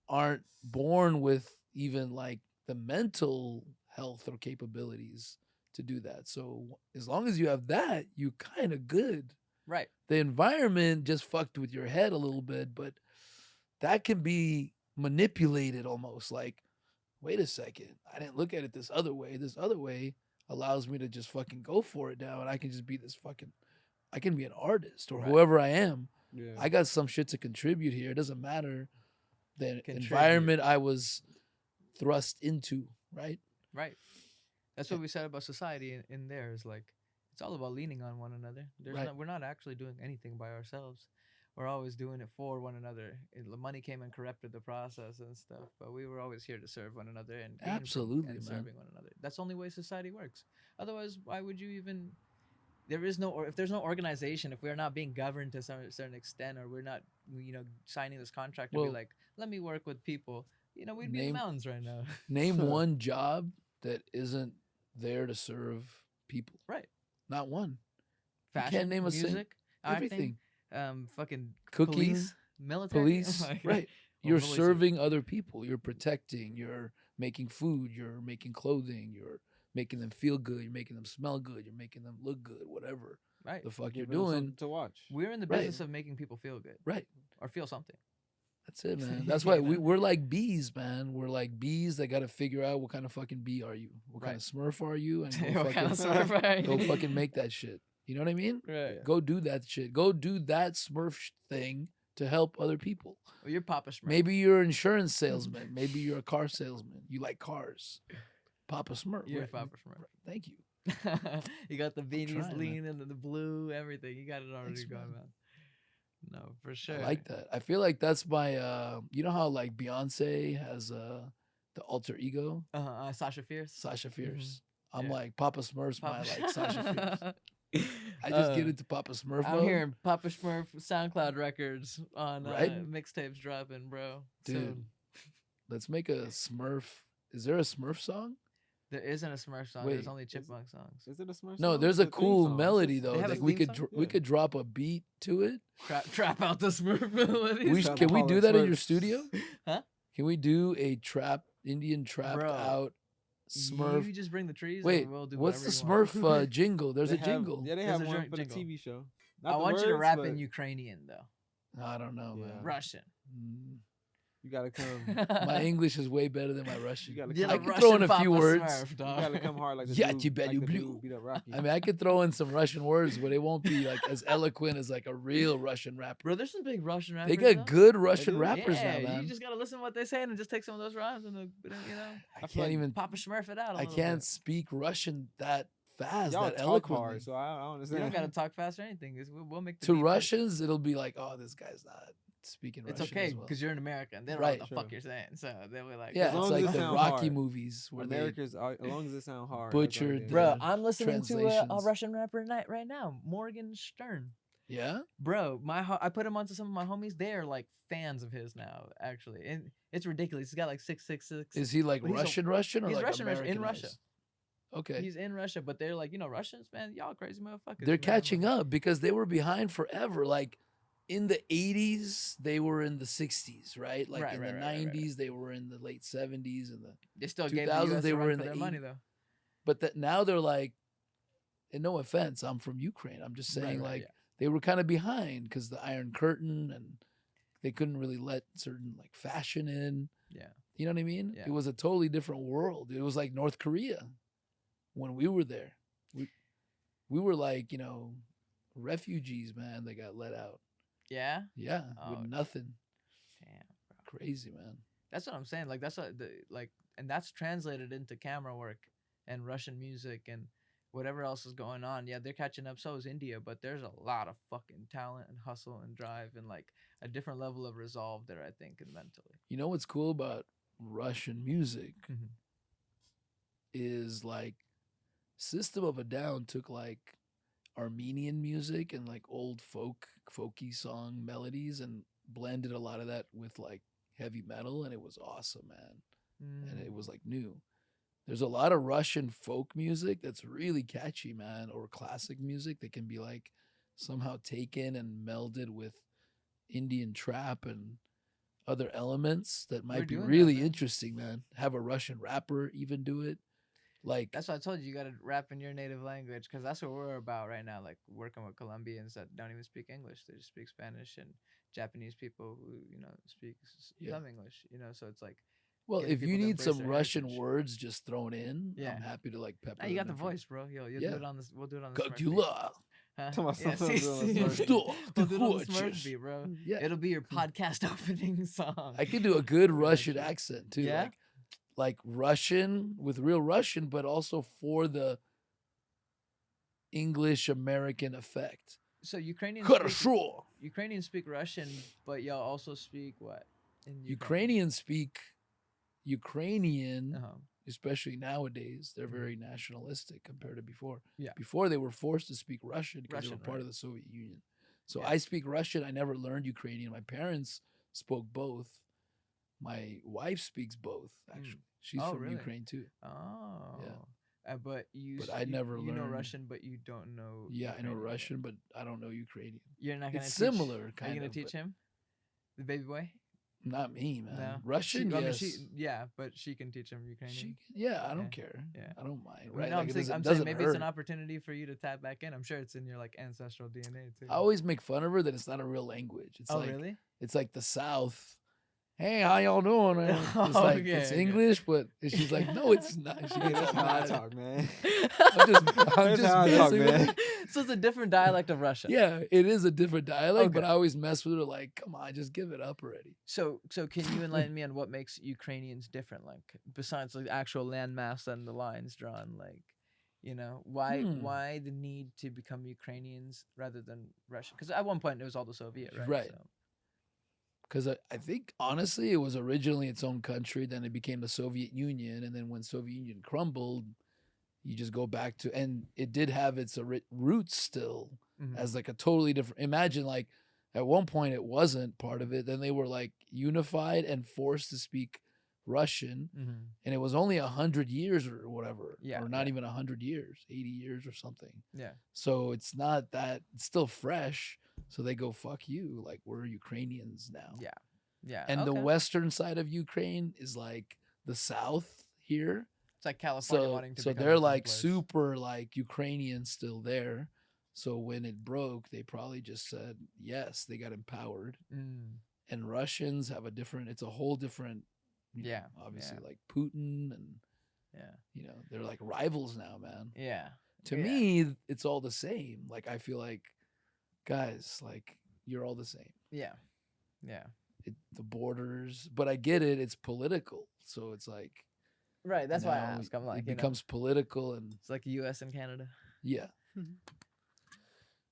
aren't born with even like the mental health or capabilities to do that. So as long as you have that, you kind of good. Right. The environment just fucked with your head a little bit, but that can be manipulated almost. Like, wait a second, I didn't look at it this other way. This other way allows me to just fucking go for it now, and I can just be this fucking. I can be an artist or Right. whoever I am. Yeah. I got some shit to contribute here. It doesn't matter the Contribute. environment I was thrust into, right? Right. That's what we said about society in there is like, It's all about leaning on one another. Right. We're not actually doing anything by ourselves. We're always doing it for one another. The money came and corrupted the process and stuff, but we were always here to serve one another and gain Absolutely, and man. serving one another. That's the only way society works. Otherwise, why would you even? There is no, or if there's no organization, if we're not being governed to some certain extent, or we're not, signing this contract to be Well, like, let me work with people, we'd be in the name mountains right now. name one job that isn't there to serve people. Right. Not one. Fashion, you can't name a music, everything. acting, fucking Cooking, police, military. police, Oh my God. right? Well, You're police- serving other people. You're protecting. You're making food. You're making clothing. You're making them feel good. You're making them smell good. You're making them look good. Whatever Right. the fuck you're Giving them something doing. to watch. We're in the Right. business of making people feel good Right. or feel something. That's it, man. That's You why know? we're like bees, man. We're like bees that got to figure out what kind of fucking bee are you? What kind Right. of Smurf are you? And go, What kind of fucking, Smurf are go you? fucking make that shit. You know what I mean? Right. Go do that shit. Go do that Smurf thing to help other people. Well, you're Papa Smurf. Maybe you're an insurance salesman. Maybe you're a car salesman. You like cars. Papa Smurf. You're right. Papa Smurf. Right. Thank you. You got the beanies trying, man. lean and the blue, everything. You got it already Thanks, going, man. man. No, for sure. I like that. I feel like that's my you know how like Beyonce has the alter ego, Sasha Fierce. Sasha Fierce. Mhm. I'm Yeah. like Papa Smurf's my Papa- like Sasha Fierce. I just get into Papa Smurf I'm mode. hearing Papa Smurf SoundCloud records on Right? mixtapes dropping, bro. Dude. Soon. Let's make a Smurf. Is there a Smurf song? There isn't a Smurf song. Wait, there's only Chipmunk songs. Is it a Smurf No, song? there's It's a theme cool song. It's melody just- though. They have a Like we theme could song? we Yeah. could drop a beat to it. Trap out the Smurf melodies. Trap Can we Apollo do that in Smurf. your studio? Huh? Can we do a Indian trapped Bro, out Smurf? You just bring the trees. Wait, and we'll do what's the whatever you want. Smurf jingle? There's They a have- jingle. Yeah, they There's have a one for the jingle. TV show. I Not the want you to words, rap but in Ukrainian though. I don't know, Yeah. man. Russian. Mm, You gotta come. My English is way better than my Russian. You gotta You're come. I the can Russian throw in a Papa few words. Smurf, You dog. gotta come hard like the Yeah, dude, you bet like you the blue. dude beat up Rocky. I mean, I could throw in some Russian words, but it won't be like as eloquent as like a real Russian rapper. Bro, there's some big Russian rappers. They got though. good Russian do? rappers Yeah, now, man. you just gotta listen to what they say and just take some of those rhymes and I feel can't like even. Papa Smurf it out. I I can't speak Russian that fast, Y'all that talk eloquently. hard, so I don't You understand. don't gotta talk fast or anything. We'll make the To beat work. Russians, it'll be like, oh, this guy's not speaking It's Russian. okay as well. because you're in America and they don't Right. know what the fuck you're saying. So they'll be like, Yeah, As long it's as like it the sound Rocky hard. movies where America's as long as it sound hard. butchered that's bro, Yeah. all I'm listening to a Translations. Russian rapper right now, Morgan Stern. they yeah. Bro, I put him onto some of my homies. They're like fans of his now, actually, and it's ridiculous. He's got like 666. Is he like But he's a- Russian or he's like Russian in Russia. Americanized? Okay. He's in Russia, but they're like, Russians, man, y'all crazy motherfuckers. They're man. catching up because they were behind forever. Like in the 80s, they were in the 60s, right? Like Right, in right, the right, right, right. 90s, they were in the late 70s and the They still gave the 2000s, US they a were run in for the their money 80s. though. but that now they're like, and no offense, I'm from Ukraine. I'm just saying Right, like yeah. they were kind of behind because the Iron Curtain and they couldn't really let certain like fashion in. Yeah. You know what I mean? Yeah. It was a totally different world. It was like North Korea when we were there. We were like, refugees, man, that got let out. Yeah. Yeah, Oh, with nothing. Damn. Crazy, man. That's what I'm saying. Like that's what and that's translated into camera work and Russian music and whatever else is going on. Yeah, they're catching up. So is India, but there's a lot of fucking talent and hustle and drive and like a different level of resolve there, I think, and mentally. You know what's cool about Russian music Mhm. is like System of a Down took like Armenian music and like old folky song melodies and blended a lot of that with like heavy metal, and it was awesome, man. And it was like new. There's a lot of Russian folk music that's really catchy, man, or classic music that can be like somehow taken and melded with Indian trap and other elements that We're might be doing that, really man. interesting, man. Have a Russian rapper even do it. Like That's why I told you you gotta rap in your native language because that's what we're about right now. Like working with Colombians that don't even speak English; they just speak Spanish, and Japanese people who speak Yeah. some English. So it's like, well, getting if you people to need embrace some their Russian heritage. words just thrown in, Yeah. I'm happy to like pepper. nah, you got them the in for- voice, bro. You'll Yeah. do it on this. We'll do it on the Как Smurf beat. дела? Huh? Tell my Yeah, son see, to do it on see. the Smurf beat. Что We'll ты do it on the Smurf хочешь? beat, bro. Yeah. It'll be your podcast opening song. I can do a good Yeah, Russian sure. accent too. Yeah? Like Russian with real Russian, but also for the English American effect. So Ukrainians Хорошо. speak Russian, but y'all also speak what? In Ukrainians speak Ukrainian, Uh-huh. especially nowadays. They're Mhm. very nationalistic compared to before. Yeah. Before they were forced to speak Russian because they Russian, were part right. of the Soviet Union. So Yeah. I speak Russian. I never learned Ukrainian. My parents spoke both. My wife speaks both, actually. She's Oh, from really? Ukraine too. Oh. But But I never you know learned. Russian, but you don't know. Yeah, I know Ukrainian yet. Russian, but I don't know Ukrainian. You're not gonna It's teach, similar, Are kind you gonna of. teach but him, the baby boy? Not me, man. No. Russian, She, I mean, yes. yeah, but she can teach him Ukrainian. Yeah, I don't Yeah, care. yeah. I don't mind. I mean, Right? no, Like, it I'm saying doesn't maybe it's hurt. an opportunity for you to tap back in. I'm sure it's in your like ancestral DNA too. I always make fun of her that it's not a real language. It's Oh, like really? it's like the South. Hey, how y'all doing? And it's like Okay, it's okay. English, but she's like, no, it's not. She Hey, gets that's all how I mad. talk, man. I'm That's just how I talk, messing with man. her. So it's a different dialect of Russian. Yeah, it is a different dialect, but Okay. I always mess with her like, come on, just give it up already. So can you enlighten me on what makes Ukrainians different? Like besides the actual landmass and the lines drawn, like why the need to become Ukrainians rather than Russian? Because at one point it was all the Soviet, right? Right. So, Because I think honestly, it was originally its own country, then it became the Soviet Union, and then when Soviet Union crumbled, you just go back to, and it did have its roots still mhm. as like a totally different. Imagine like at one point it wasn't part of it, then they were like unified and forced to speak Russian, Mhm. and it was only 100 years or whatever, Yeah, or not yeah. even 100 years, 80 years or something. Yeah. So it's not that, it's still fresh. So they go, fuck you. Like, we're Ukrainians now. Yeah. Yeah. And the okay. western side of Ukraine is like the south here. It's like California So, wanting to so become they're its own like place. super like Ukrainian still there. So when it broke, they probably just said, yes, they got empowered. Mm. And Russians have a different, it's a whole different, Yeah, obviously yeah. like Putin and, Yeah. they're like rivals now, man. Yeah. To Yeah. me, it's all the same. Like, I feel like, guys, like, you're all the same. Yeah. Yeah. The borders, but I get it. It's political, so it's like Right. That's why I now ask. I'm like, it becomes political, and it's like the U.S. and Canada. yeah.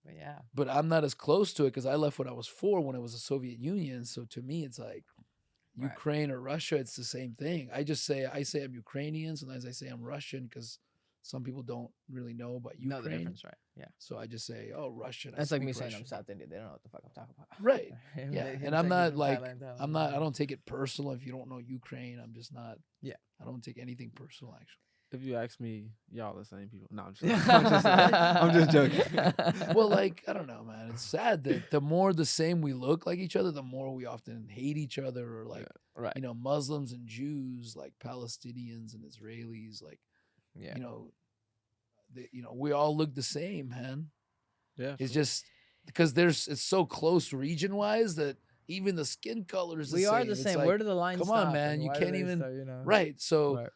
But yeah. But I'm not as close to it because I left when I was 4, when it was the Soviet Union. So to me, it's like Right. Ukraine or Russia. It's the same thing. I say I'm Ukrainian. Sometimes I say I'm Russian because some people don't really know about Ukraine. Know the difference, right? Yeah. So I just say, oh, Russian. I That's like me speak saying I'm Russian. South Indian. They don't know what the fuck I'm talking about. Right. Him Yeah. saying And I'm he's not from like, Thailand, I don't take it personal if you don't know Ukraine. I'm just not. Yeah. I don't take anything personal, actually. If you ask me, y'all the same people. No, I'm just, I'm just joking. Well, like, I don't know, man. It's sad that the more the same we look like each other, the more we often hate each other, or like, Right. Muslims and Jews, like Palestinians and Israelis, like, Yeah. we all look the same, man. Yeah. It's just because it's so close region wise that even the skin color is the We same. are the It's same. like, Where do the lines come stop? on, man. and You why do can't they even. start, Right. So Right.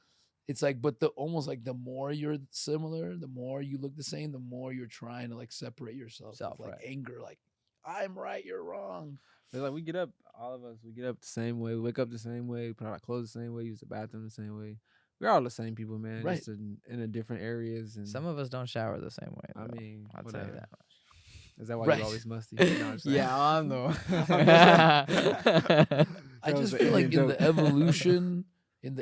it's like, but almost like the more you're similar, the more you look the same, the more you're trying to like separate yourself with like right. anger, like I'm right, you're wrong. It's like we get up, all of us, we get up the same way, we wake up the same way, put on our clothes the same way, use the bathroom the same way. We're all the same people, man. Right. Just in the different areas. And Some of us don't shower the same way. I though. mean, I'll tell you whatever. that much. Is that why Right. you always musty? No, I'm just saying. Yeah, I'm the one. I That was just an feel like Indian in the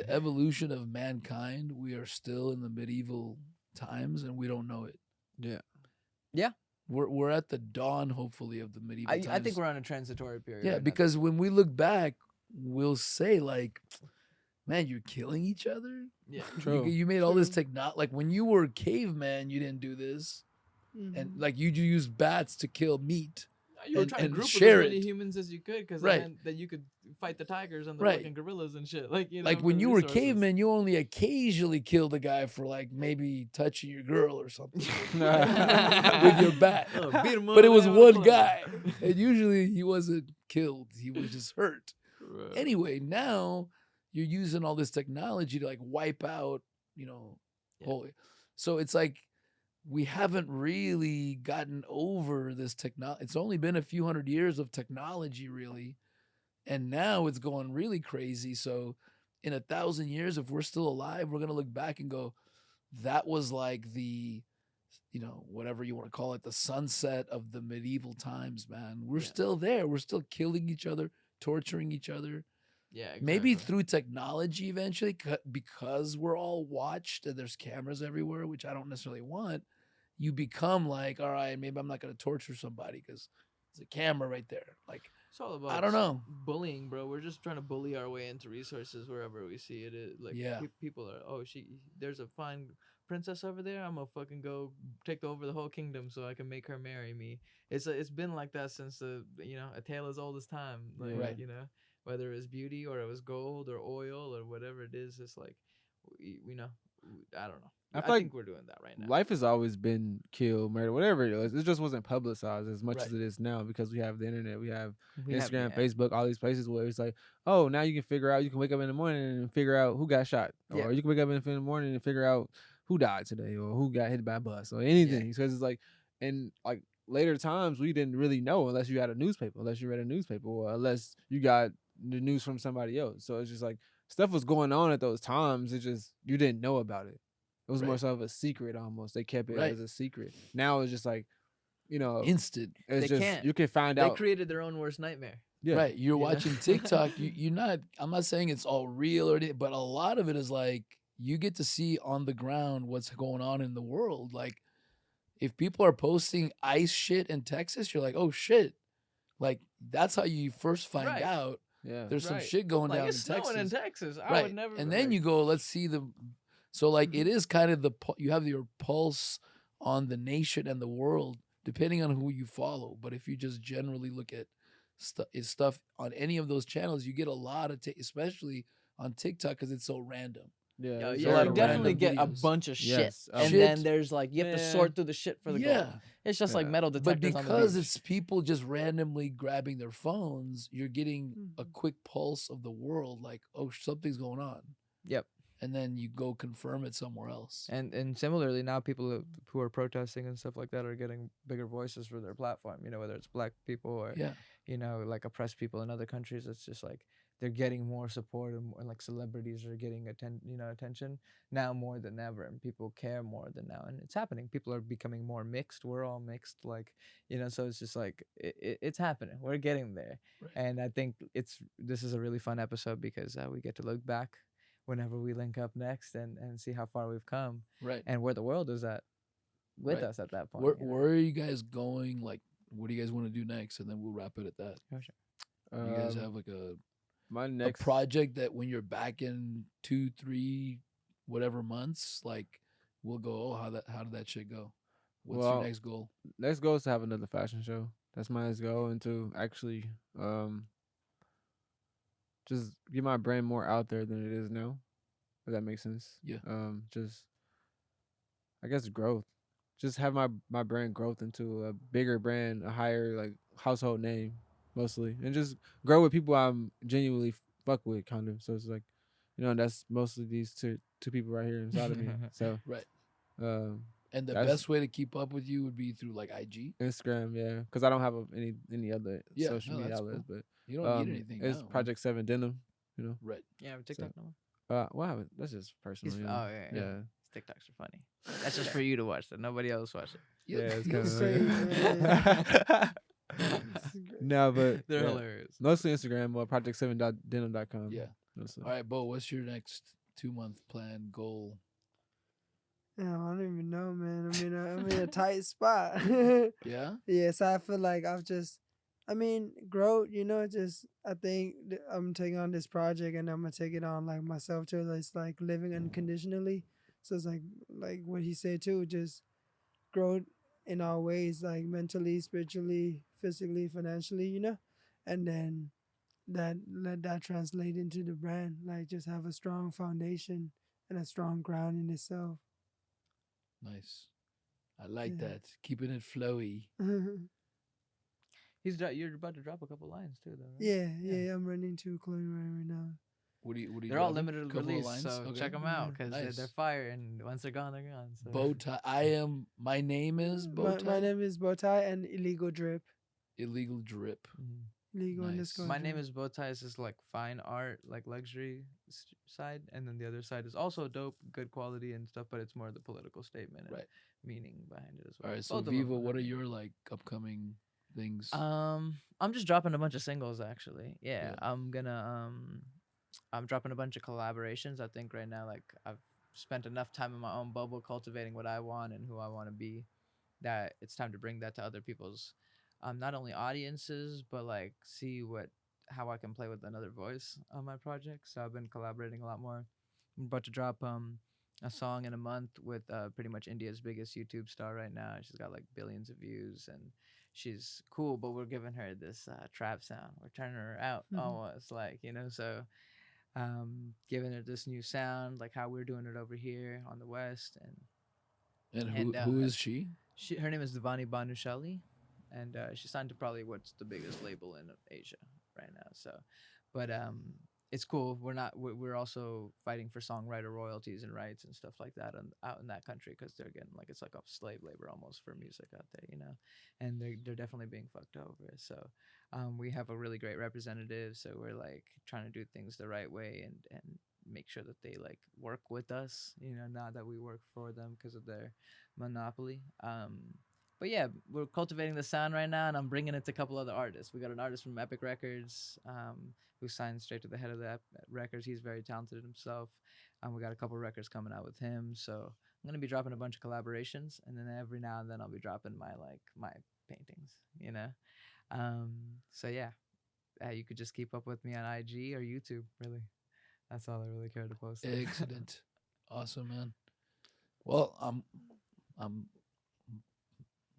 joke. evolution of mankind, we are still in the medieval times and we don't know it. Yeah. We're at the dawn, hopefully, of the medieval times. I think we're on a transitory period. Yeah, right now. because when we look back, we'll say like, man, you're killing each other. Yeah. True. You made all this technology. Like when you were a caveman, you didn't do this. And like you use bats to kill meat. You were and- trying to and group share with as many it. humans as you could, because Right. that you could fight the tigers and the Right. fucking gorillas and shit. Like Like for when the you were resources. caveman, you only occasionally killed a guy for like maybe touching your girl or something with your bat. Beat 'em But it up was and one play. guy. And usually he wasn't killed. He was just hurt. Right. Anyway, now you're using all this technology to like wipe out, Yeah. holy. So it's like we haven't really gotten over this technology. It's only been a few hundred years of technology, really. And now it's going really crazy. So in 1,000 years, if we're still alive, we're going to look back and go, that was like the you know, whatever you want to call it, the sunset of the medieval times, man. We're Yeah. still there. We're still killing each other, torturing each other. Yeah, exactly. Maybe through technology eventually, because we're all watched and there's cameras everywhere, which I don't necessarily want. You become like, all right, maybe I'm not going to torture somebody because there's a camera right there. Like, It's all about I don't know. bullying, bro. We're just trying to bully our way into resources wherever we see it. Like Yeah. people are, oh, there's a fine princess over there. I'm gonna fucking go take over the whole kingdom so I can make her marry me. It's been like that since a tale as old as time. Like Right. whether it was beauty or it was gold or oil or whatever it is, it's like I don't know. I I feel like think we're doing that right now. Life has always been kill, murder, whatever it was. It just wasn't publicized as much Right. as it is now because we have the internet, we have We have- Instagram, yeah. Facebook, all these places where it's like, oh, now you can figure out. You can wake up in the morning and figure out who got shot, Yeah. or you can wake up in the morning and figure out who died today, or who got hit by a bus, or anything. Because it's like, and like later times we didn't really know unless you had a newspaper, unless you read a newspaper, or unless you got the news from somebody else. So it's just like stuff was going on at those times. It just you didn't know about it. It was more Right. so of a secret almost. They kept it Right. as a secret. Now it's just like, Instant. it's They just can't. you can find They out. created their own worst nightmare. Yeah. Right. You're You know? watching TikTok. You're not, I'm not saying it's all real or anything, but a lot of it is like you get to see on the ground what's going on in the world. Like if people are posting ice shit in Texas, you're like, oh shit. Like that's how you first find Right. out Yeah. there's some Right. shit going Like down it's in snowing Texas. in Texas. I Right. would never. And then like, you go, let's see the. So like it Mhm. is kind of you have your pulse on the nation and the world depending on who you follow. But if you just generally look at stuff on any of those channels, you get a lot of especially on TikTok because it's so random. Yeah. Yeah, it's a yeah, lot you of definitely random get a videos. bunch of shit, Yes, and shit. then there's like you have to Man. sort through the shit for the gold. Yeah. It's just like Yeah. metal But detectors on the because beach. it's people just randomly grabbing their phones, you're getting a quick pulse of the world, like, oh, something's going on. Yep. And then you go confirm it somewhere else. And similarly now people who are protesting and stuff like that are getting bigger voices for their platform. Whether it's black people or Yeah. like oppressed people in other countries. It's just like they're getting more support and like celebrities are getting attention now more than ever, and people care more than now, and it's happening. People are becoming more mixed. We're all mixed, like so it's just like it's happening. We're getting there, Right. and I think this is a really fun episode because we get to look back whenever we link up next and see how far we've come Right. and where the world is at with Right. us at that point. Where are you guys going? Like, what do you guys want to do next? And then we'll wrap it at that. Oh, sure. You guys have like a my next project that when you're back in 2, 3, whatever months, like we'll go, oh, how did that shit go? What's your next goal? next goal is to have another fashion show. That's my next goal, and to actually just get my brand more out there than it is now. If that makes sense. Yeah. Just I guess growth. Just have my brand growth into a bigger brand, a higher like household name mostly, and just grow with people I'm genuinely fuck with, kind of. So it's like, that's mostly these two people right here inside of me. So Right. um, And the that's- best way to keep up with you would be through like IG. Instagram, yeah, because I don't have any other Yeah, social no, media that's outlets, cool. but You don't need anything it's now. Project 7 Denim, Right. Yeah, TikTok number. Wow, that's just personal. He's- you know? oh, yeah, yeah. TikToks are funny. That's just for you to watch. That nobody else watch it. Yeah, it's You'll kinda see. No, but They're yeah. hilarious. Mostly Instagram or project7denim.com. Yeah. Mostly. All right, Bo, what's your next 2-month plan, goal? Yeah, I don't even know, man. I'm in a tight spot. Yeah? Yeah, so I feel like growth, I think I'm taking on this project and I'm gonna take it on like myself too. It's like living unconditionally. So it's like what he said too, just growth in all ways, like mentally, spiritually, physically, financially, and then let that translate into the brand. Like just have a strong foundation and a strong ground in itself. Nice. I like Yeah. that. Keeping it flowy. You're about to drop a couple lines too, though. Right? Yeah, I'm running to clothing line right now. What do you They're all dropping? limited Couple of release, lines? so Okay. check them out because Nice. they're fire, and once they're gone, they're gone. So. BoThai. My name is BoThai. My name is BoThai and Illegal Drip. Illegal Drip. Mhm. legal in this Nice. country. My name is BoThai. This is like fine art, like luxury side, and then the other side is also dope, good quality and stuff, but it's more the political statement and Right. meaning behind it as All well. right. So Both of them Viva, what are dope. your like upcoming things? I'm just dropping a bunch of singles actually. Yeah, Yeah. I'm dropping a bunch of collaborations. I think right now, like I've spent enough time in my own bubble cultivating what I want and who I want to be, that it's time to bring that to other people's, not only audiences, but like see how I can play with another voice on my project. So I've been collaborating a lot more. I'm about to drop a song in a month with pretty much India's biggest YouTube star right now. She's got like billions of views and she's cool, but we're giving her this trap sound. We're turning her out almost, like, so giving her this new sound, like how we're doing it over here on the West. And And who is she? her name is Devani Banushali, and she's signed to probably what's the biggest label in Asia right now. So, but it's cool. We're also fighting for songwriter royalties and rights and stuff like that out in that country, because they're getting, like, it's like a slave labor almost for music out there, and they're definitely being fucked over. So, we have a really great representative. So we're like trying to do things the right way and make sure that they like work with us, not that we work for them because of their monopoly. But yeah, we're cultivating the sound right now, and I'm bringing it to a couple other artists. We got an artist from Epic Records, who signed straight to the head of the records. He's very talented himself. We got a couple records coming out with him, so I'm gonna be dropping a bunch of collaborations, and then every now and then I'll be dropping my paintings. So yeah, you could just keep up with me on IG or YouTube. Really, that's all I really care to post. Excellent. Awesome, man. Well, I'm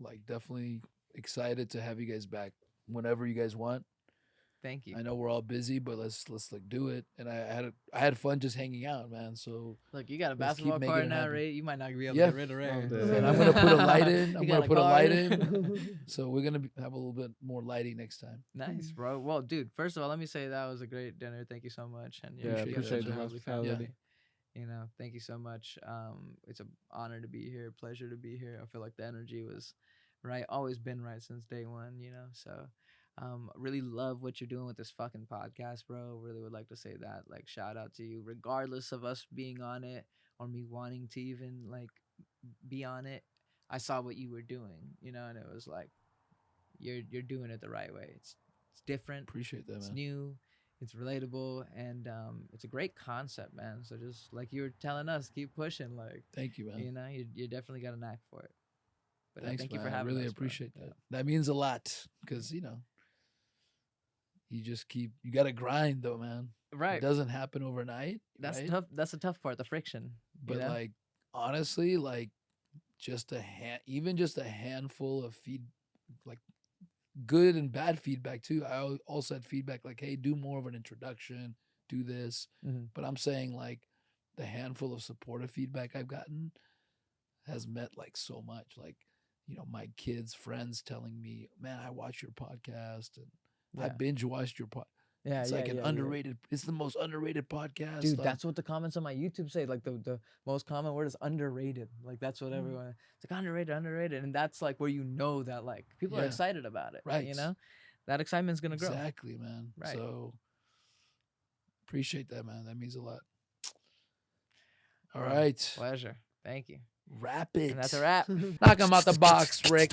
like definitely excited to have you guys back whenever you guys want. Thank you. I know we're all busy, but let's like do it. And I had fun just hanging out, man. So Look, you got a let's keep basketball making card it now, happen. Ray. You might not be able Yeah. to get rid of Ray. Oh, damn. and I'm gonna put a light in. You I'm got gonna put a light card? in. So we're gonna have a little bit more lighting next time. Nice, bro. Well, dude, first of all, let me say that was a great dinner. Thank you so much. And Yeah, Appreciate appreciate that, the man. lovely hospitality. family. Thank you so much. It's an honor to be here, pleasure to be here. I feel like the energy was right, always been right since day one. So really love what you're doing with this fucking podcast, bro. Really would like to say that. Like, shout out to you, regardless of us being on it or me wanting to even like be on it. I saw what you were doing, and it was like you're doing it the right way. It's different, Appreciate that, it's man. new, it's relatable, and it's a great concept, man. So just like you were telling us, keep pushing. Like, Thank you, man. you definitely got a knack for it. But Thanks, thank man. you for having I really us, bro. appreciate that. That means a lot because you just you got to grind though, man. Right. It doesn't happen overnight. That's right? tough. That's the tough part, the friction. But like honestly, like just even just a handful of like good and bad feedback too. I also had feedback like, hey, do more of an introduction, do this. Mhm. But I'm saying like the handful of supportive feedback I've gotten has meant like so much. Like, my kids' friends telling me, man, I watch your podcast and I binge watched your podcast. Yeah, It's like an underrated. It's the most underrated podcast. Dude, like, that's what the comments on my YouTube say. Like the most common word is underrated. Like that's what everyone. It's like underrated, and that's like where that like people are Yeah. excited about it. Right. That excitement's gonna grow. Exactly, man. Right. So appreciate that, man. That means a lot. All Bro, right. Pleasure. Thank you. Wrap it. And that's a wrap. Knock 'em out the box, Rick.